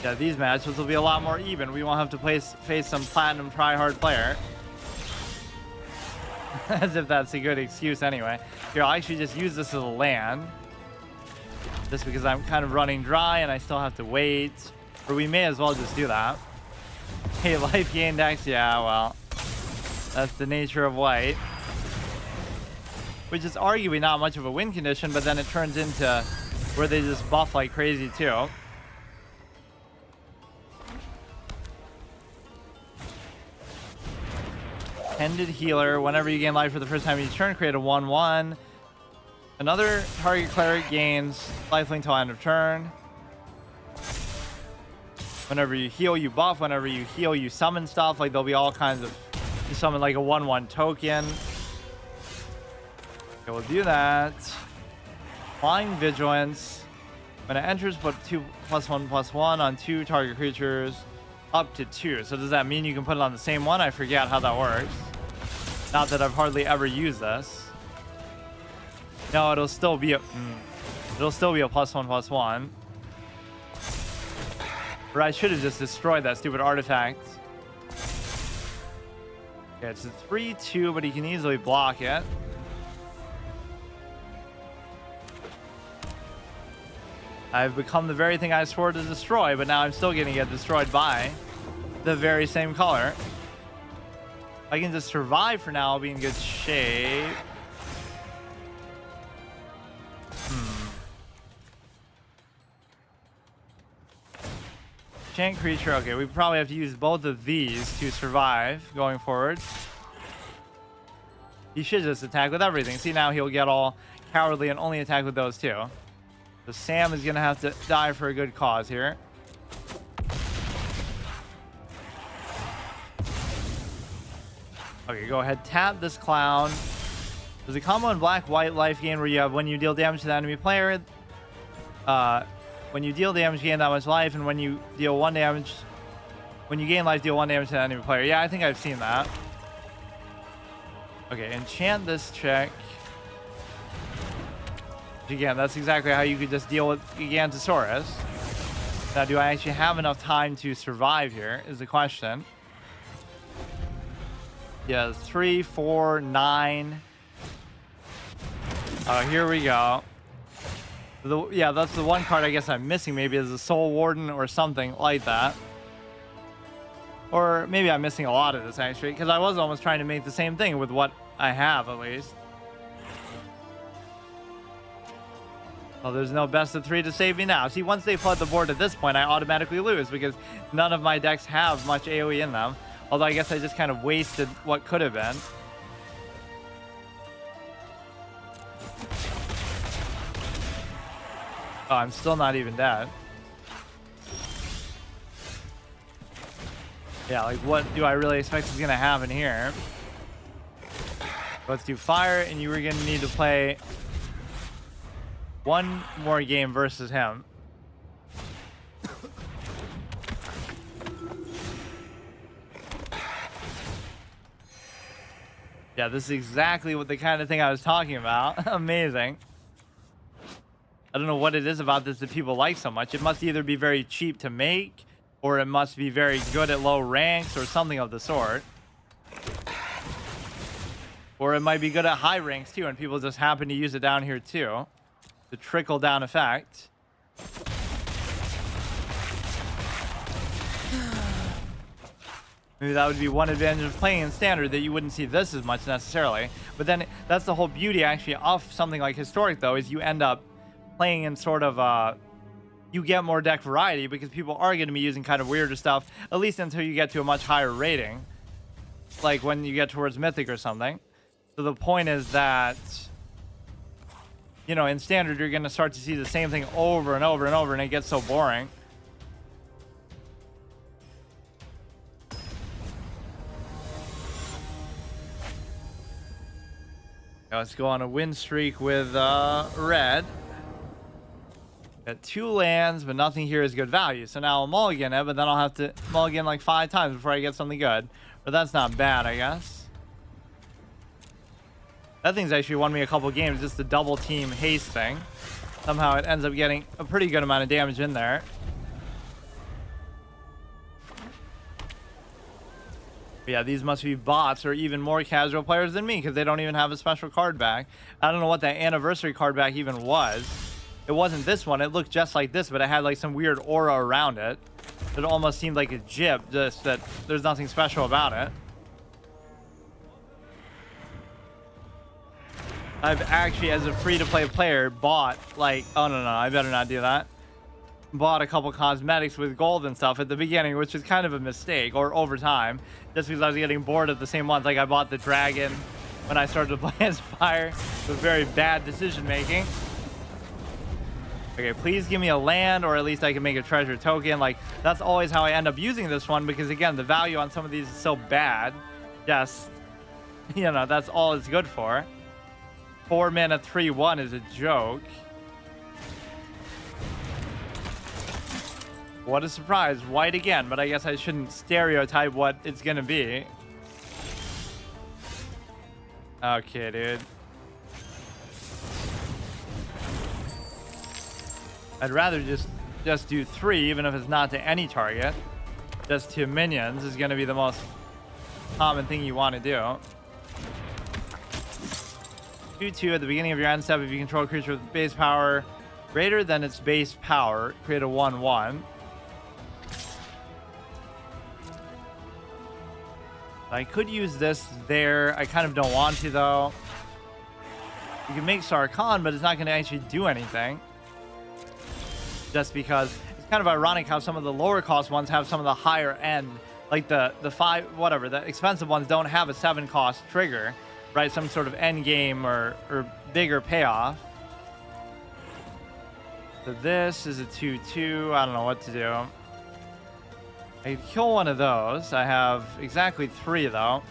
Yeah, these matches will be a lot more even. We won't have to face some platinum try-hard player. As if that's a good excuse anyway. Here, I'll actually just use this as a land. Just because I'm kind of running dry and I still have to wait. Or we may as well just do that. Hey, life gain decks? Yeah, well. That's the nature of white. Which is arguably not much of a win condition, but then it turns into where they just buff like crazy too. Ended healer. Whenever you gain life for the first time each turn, create a 1/1. Another target cleric gains lifelink till end of turn. Whenever you heal, you buff. Whenever you heal, you summon stuff. Like there'll be all kinds of. You summon like a 1/1 token. Okay, we'll do that. Flying Vigilance. When it enters, put 2+1/+1 on 2 target creatures. Up to 2. So does that mean you can put it on the same one? I forget how that works. Not that I've hardly ever used this. No, it'll still be a +1/+1. Or I should have just destroyed that stupid artifact. Okay, it's a 3/2, but he can easily block it. I've become the very thing I swore to destroy, but now I'm still going to get destroyed by the very same color. If I can just survive for now, I'll be in good shape. Enchant creature. Okay, we probably have to use both of these to survive going forward. He should just attack with everything. See, now he'll get all cowardly and only attack with those two. So Sam is going to have to die for a good cause here. Okay, go ahead. Tap this clown. There's a combo in black-white life gain where you have when you deal damage to the enemy player. When you deal damage, gain that much life. And when you deal 1 damage... When you gain life, deal 1 damage to the enemy player. Yeah, I think I've seen that. Okay, enchant this chick. Again, that's exactly how you could just deal with Gigantosaurus. Now, do I actually have enough time to survive here is the question. Yeah, 3, 4, 9. Oh, here we go. Yeah, that's the one card I guess I'm missing. Maybe as a Soul Warden or something like that. Or maybe I'm missing a lot of this, actually, because I was almost trying to make the same thing with what I have, at least. Well, there's no best of 3 to save me now. See, once they flood the board at this point, I automatically lose because none of my decks have much AoE in them. Although I guess I just kind of wasted what could have been. Oh, I'm still not even dead. Yeah, like what do I really expect is going to happen here? Let's do fire, and you were going to need to play one more game versus him. Yeah, this is exactly what the kind of thing I was talking about. Amazing. I don't know what it is about this that people like so much. It must either be very cheap to make, or it must be very good at low ranks, or something of the sort. Or it might be good at high ranks too, and people just happen to use it down here too. The trickle down effect. Maybe that would be one advantage of playing in standard, that you wouldn't see this as much necessarily. But then that's the whole beauty actually of something like historic though, is you end up playing in sort of you get more deck variety because people are going to be using kind of weirder stuff, at least until you get to a much higher rating. like when you get towards Mythic or something. So the point is that, you know, in Standard, you're going to start to see the same thing over and over and over, and it gets so boring. Now let's go on a win streak with red. Got 2 lands, but nothing here is good value. So now I'll mulligan it, but then I'll have to mulligan like 5 times before I get something good. But that's not bad, I guess. That thing's actually won me a couple games, just the double team haste thing. Somehow it ends up getting a pretty good amount of damage in there. But yeah, these must be bots or even more casual players than me because they don't even have a special card back. I don't know what that anniversary card back even was. It wasn't this one. It looked just like this, but it had like some weird aura around it. It almost seemed like a jib, just that there's nothing special about it. I've actually, as a free-to-play player, bought like, oh no, I better not do that. Bought a couple cosmetics with gold and stuff at the beginning, which is kind of a mistake, or over time, just because I was getting bored of the same ones. Like I bought the dragon when I started to play as fire. It was very bad decision making. Okay, please give me a land, or at least I can make a treasure token. Like that's always how I end up using this one, because again, the value on some of these is so bad. Just, you know, that's all it's good for. 4 mana 3/1 is a joke. What a surprise. White again, but I guess I shouldn't stereotype what it's gonna be. Okay, dude. I'd rather just do 3, even if it's not to any target. Just to minions is gonna be the most common thing you want to do. 2/2 at the beginning of your end step. If you control a creature with base power greater than its base power, create a 1/1. I could use this there. I kind of don't want to though. You can make Sarkhan, but it's not going to actually do anything. Just because it's kind of ironic how some of the lower cost ones have some of the higher end, like the 5 whatever, the expensive ones don't have a 7 cost trigger. Right, some sort of end game or bigger payoff. So this is a 2/2. I don't know what to do. I could kill one of those. I have exactly 3 though.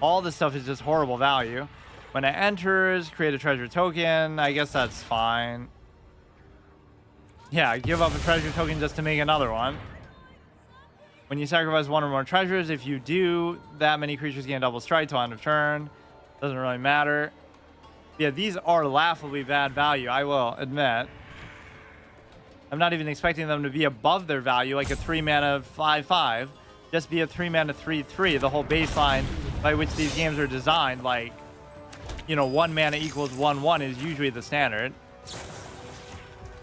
All this stuff is just horrible value. When it enters, create a treasure token. I guess that's fine. Yeah, give up a treasure token just to make another one. When you sacrifice 1 or more treasures, if you do, that many creatures gain double strike till end of turn. Doesn't really matter. Yeah, these are laughably bad value, I will admit. I'm not even expecting them to be above their value, like a 3 mana 5/5. Just be a 3 mana 3/3. The whole baseline by which these games are designed, like, you know, 1 mana equals 1/1 is usually the standard.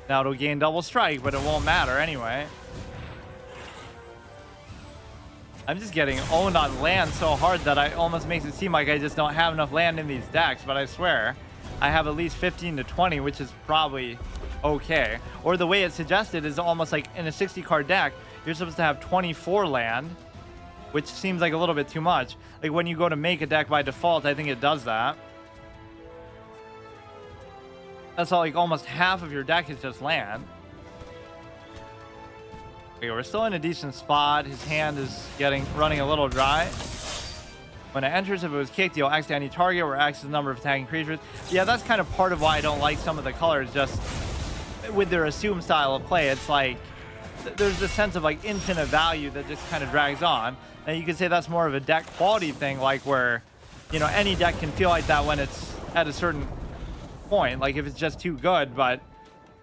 Now it'll gain double strike, but it won't matter anyway. I'm just getting owned on land so hard that it almost makes it seem like I just don't have enough land in these decks, but I swear I have at least 15 to 20, which is probably okay. Or the way it's suggested is almost like in a 60 card deck, you're supposed to have 24 land, which seems like a little bit too much. Like when you go to make a deck by default, I think it does that. That's all, like almost half of your deck is just land. Okay, we're still in a decent spot. His hand is running a little dry. When it enters, if it was kicked, you'll X to any target where X is the number of attacking creatures. Yeah, that's kind of part of why I don't like some of the colors. Just with their assumed style of play, it's like there's this sense of like infinite value that just kind of drags on. And you could say that's more of a deck quality thing, like where, you know, any deck can feel like that when it's at a certain point, like if it's just too good, but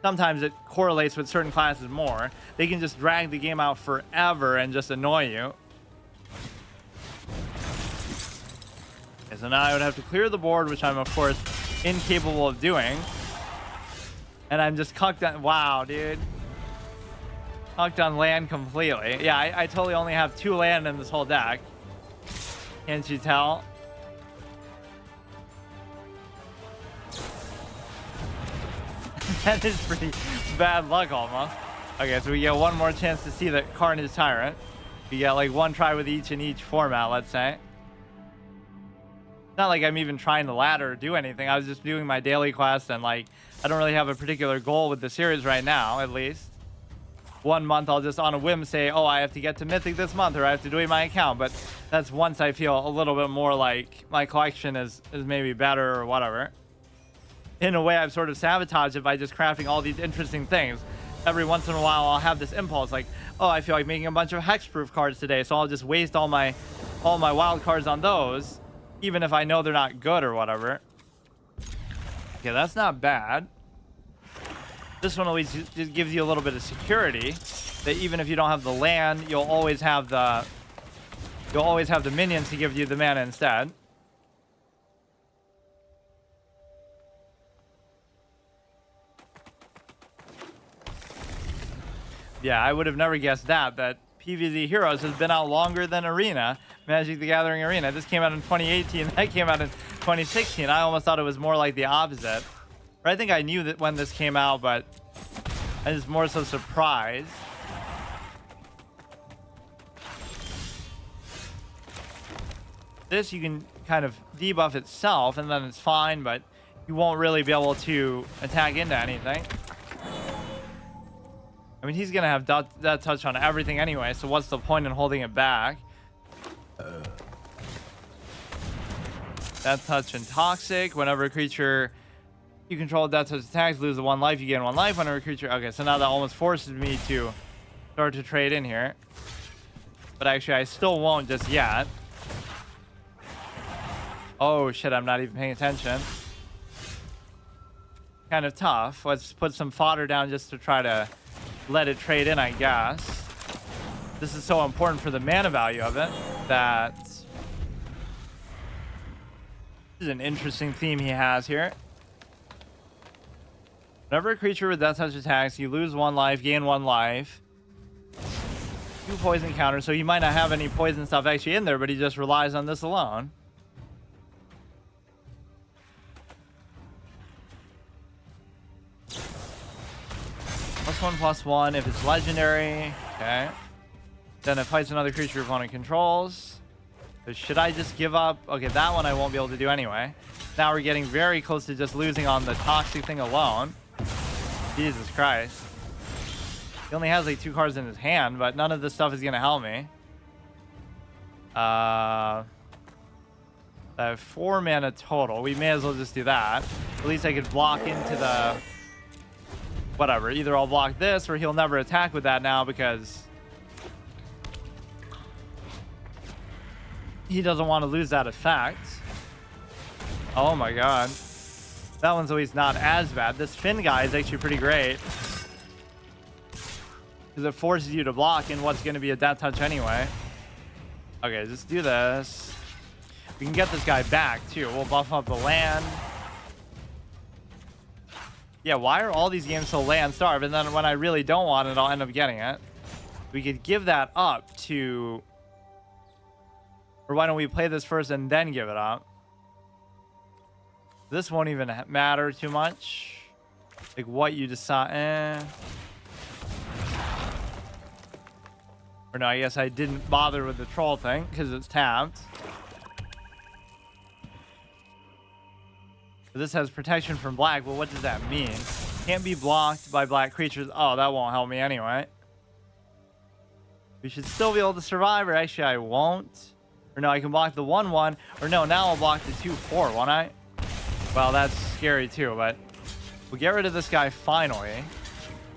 sometimes it correlates with certain classes more. They can just drag the game out forever and just annoy you. Okay, so now I would have to clear the board, which I'm of course incapable of doing. And I'm just cucked on. Wow, dude. Cucked on land completely. Yeah, I totally only have 2 land in this whole deck. Can't you tell? That is pretty bad luck almost. Okay, so we get one more chance to see the Carnage Tyrant. We get like 1 try with each in each format, let's say. not like I'm even trying to ladder or do anything. I was just doing my daily quest, and like I don't really have a particular goal with the series right now, at least. 1 month I'll just on a whim say, oh, I have to get to Mythic this month, or I have to do my account. But that's once I feel a little bit more like my collection is maybe better or whatever. In a way, I've sort of sabotaged it by just crafting all these interesting things. Every once in a while, I'll have this impulse like, oh, I feel like making a bunch of hexproof cards today, so I'll just waste all my wild cards on those, even if I know they're not good or whatever. Okay, that's not bad. This one always just gives you a little bit of security that even if you don't have the land, you'll always have the minions to give you the mana instead. Yeah, I would have never guessed that PvZ Heroes has been out longer than Arena, Magic the Gathering Arena. This came out in 2018, that came out in 2016. I almost thought it was more like the opposite. Or I think I knew that when this came out, but I was more so surprised. This you can kind of debuff itself and then it's fine, but you won't really be able to attack into anything. I mean, he's gonna have that touch on everything anyway, so what's the point in holding it back? That touch and Toxic. Whenever a creature you control that touch attacks, lose the 1 life, you gain 1 life. Whenever a creature... Okay, so now that almost forces me to start to trade in here. But actually, I still won't just yet. Oh, shit, I'm not even paying attention. Kind of tough. Let's put some fodder down just to try to let it trade in, I guess. This is so important for the mana value of it that... This is an interesting theme he has here. Whenever a creature with Death Touch attacks, you lose 1 life, gain 1 life. 2 poison counters, so he might not have any poison stuff actually in there, but he just relies on this alone. +1/+1 if it's legendary. Okay. Then it fights another creature your opponent controls. So should I just give up? Okay, that one I won't be able to do anyway. Now we're getting very close to just losing on the Toxic thing alone. Jesus Christ. He only has like 2 cards in his hand, but none of this stuff is going to help me. I have 4 mana total. We may as well just do that. At least I could block into the... Whatever. Either I'll block this or he'll never attack with that now because... he doesn't want to lose that effect. Oh my god. That one's always not as bad. This Finn guy is actually pretty great. Because it forces you to block in what's going to be a death touch anyway. Okay, just do this. We can get this guy back too. We'll buff up the land. Yeah, why are all these games so land starved? And then when I really don't want it, I'll end up getting it. We could give that up to... Or why don't we play this first and then give it up? This won't even matter too much. Like what you decide. Or no, I guess I didn't bother with the troll thing because it's tapped. This has protection from black. Well, what does that mean? Can't be blocked by black creatures. Oh, that won't help me anyway. We should still be able to survive, or actually I won't. Or no, I can block the 1/1. Or no, now I'll block the 2/4, won't I? Well, that's scary too, but we'll get rid of this guy finally.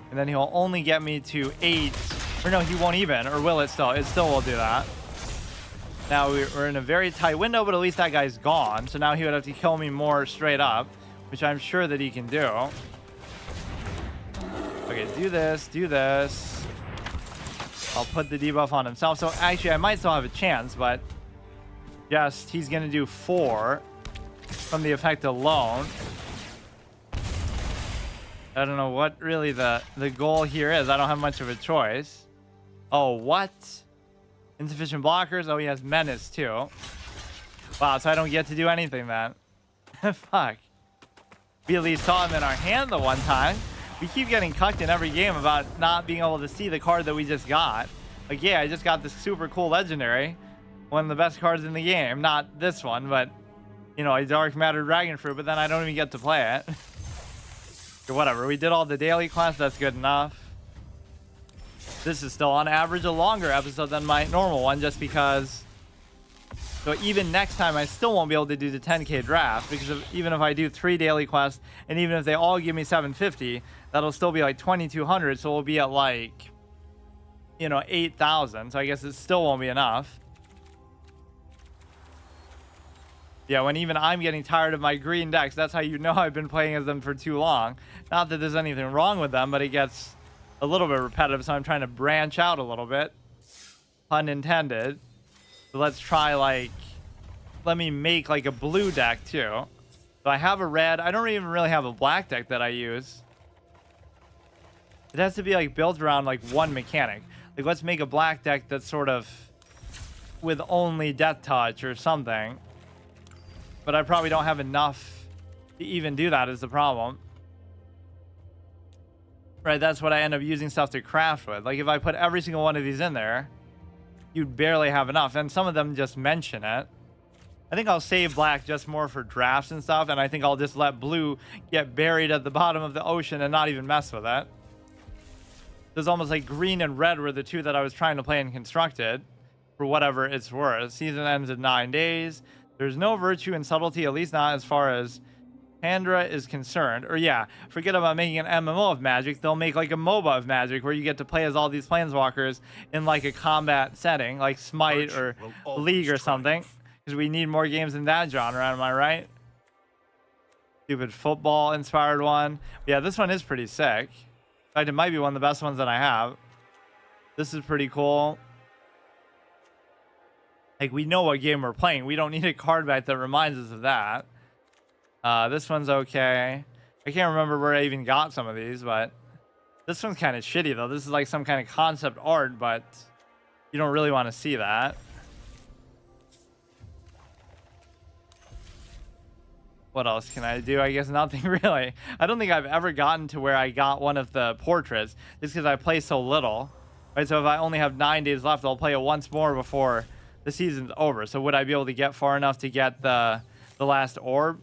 And then he'll only get me to 8. Or no, he won't even. Or will it still? It still will do that. Now we're in a very tight window, but at least that guy's gone. So now he would have to kill me more straight up, which I'm sure that he can do. Okay, do this, do this. I'll put the debuff on himself. So actually, I might still have a chance, but just he's going to do 4 from the effect alone. I don't know what really the goal here is. I don't have much of a choice. Oh, what? Insufficient blockers. Oh, he has menace too. Wow, so I don't get to do anything then. Fuck. We at least saw him in our hand the one time. We keep getting cucked in every game about not being able to see the card that we just got. Like, yeah, I just got this super cool legendary. One of the best cards in the game. Not this one, but you know, a dark matter dragon fruit, but then I don't even get to play it. Whatever, we did all the daily quests, that's good enough. This is still on average a longer episode than my normal one, just because. So even next time, I still won't be able to do the 10k draft, because even if I do 3 daily quests, and even if they all give me 750, that'll still be like 2200, so we'll be at like, you know, 8,000, so I guess it still won't be enough. Yeah, when even I'm getting tired of my green decks, that's how you know I've been playing as them for too long. Not that there's anything wrong with them, but it gets a little bit repetitive, so I'm trying to branch out a little bit. Pun intended. So let's try, like, let me make like a blue deck too. So I have a red. I don't even really have a black deck that I use. It has to be like built around like one mechanic. Like, let's make a black deck that's sort of with only Death Touch or something. But I probably don't have enough to even do that, is the problem. Right, that's what I end up using stuff to craft with. Like, if I put every single one of these in there, you'd barely have enough. And some of them just mention it. I think I'll save black just more for drafts and stuff. And I think I'll just let blue get buried at the bottom of the ocean and not even mess with it. There's almost like green and red were the two that I was trying to play in Constructed. For whatever it's worth. Season ends in 9 days. There's no virtue in subtlety, at least not as far as Pandra is concerned. Or yeah, forget about making an MMO of Magic. They'll make like a MOBA of Magic where you get to play as all these planeswalkers in like a combat setting, like Smite or League or something. Because we need more games in that genre, am I right? Stupid football inspired one. Yeah, this one is pretty sick. In fact, it might be one of the best ones that I have. This is pretty cool. Like, we know what game we're playing. We don't need a card back that reminds us of that. This one's okay. I can't remember where I even got some of these, but this one's kind of shitty, though. This is like some kind of concept art, but you don't really want to see that. What else can I do? I guess nothing really. I don't think I've ever gotten to where I got one of the portraits, just because I play so little. Right, so if I only have 9 days left, I'll play it once more before the season's over. So would I be able to get far enough to get the last orb?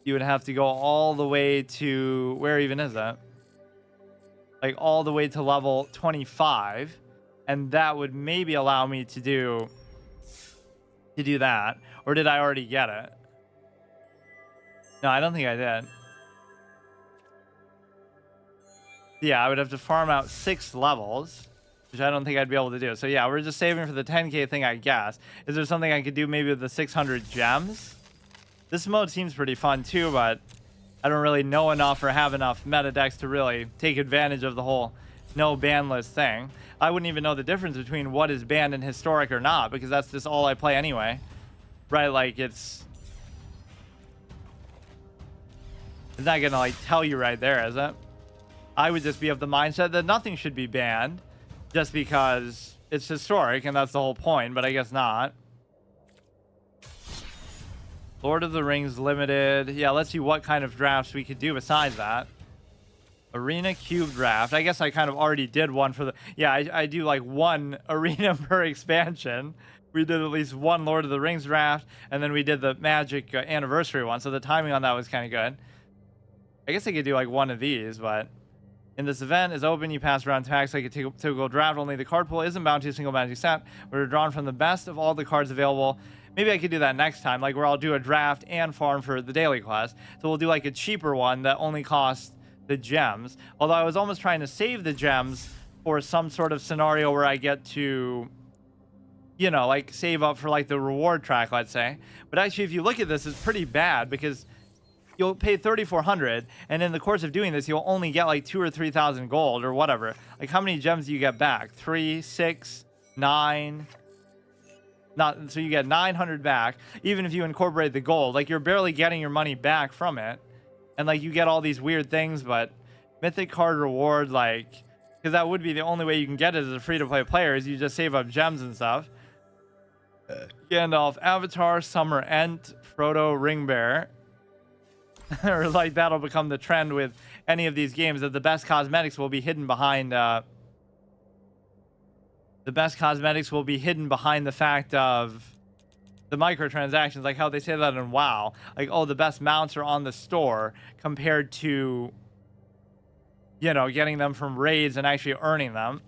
You would have to go all the way to, where even is that? Like all the way to level 25, and that would maybe allow me to do that. Or did I already get it? No, I don't think I did. Yeah, I would have to farm out 6 levels, which I don't think I'd be able to do. So yeah, we're just saving for the 10k thing, I guess. Is there something I could do maybe with the 600 gems? This mode seems pretty fun too, but I don't really know enough or have enough meta decks to really take advantage of the whole no ban list thing. I wouldn't even know the difference between what is banned and historic or not, because that's just all I play anyway. Right, like it's not gonna like tell you right there, is it? I would just be of the mindset that nothing should be banned just because it's historic and that's the whole point, but I guess not. Lord of the Rings Limited. Yeah, let's see what kind of drafts we could do besides that. Arena Cube Draft. I guess I kind of already did one for the... Yeah, I do like one arena per expansion. We did at least one Lord of the Rings draft, and then we did the Magic anniversary one, so the timing on that was kind of good. I guess I could do like one of these, but... In this event is open, you pass around packs like a typical draft, only the card pool isn't bound to a single Magic set. We're drawn from the best of all the cards available. Maybe I could do that next time, like where I'll do a draft and farm for the daily quest. So we'll do like a cheaper one that only costs the gems. Although I was almost trying to save the gems for some sort of scenario where I get to, you know, like save up for like the reward track, let's say. But actually, if you look at this, it's pretty bad because you'll pay 3,400, and in the course of doing this, you'll only get like 2,000 or 3,000 gold or whatever. Like, how many gems do you get back? 3, 6, 9. Not so you get 900 back, even if you incorporate the gold. Like, you're barely getting your money back from it, and like you get all these weird things. But mythic card reward, like, because that would be the only way you can get it as a free-to-play player, is you just save up gems and stuff. Gandalf, Avatar, Summer Ent, Frodo, Ringbearer. Or like that'll become the trend with any of these games, that the best cosmetics will be hidden behind the fact of the microtransactions, like how they say that in WoW, like, oh, the best mounts are on the store compared to, you know, getting them from raids and actually earning them.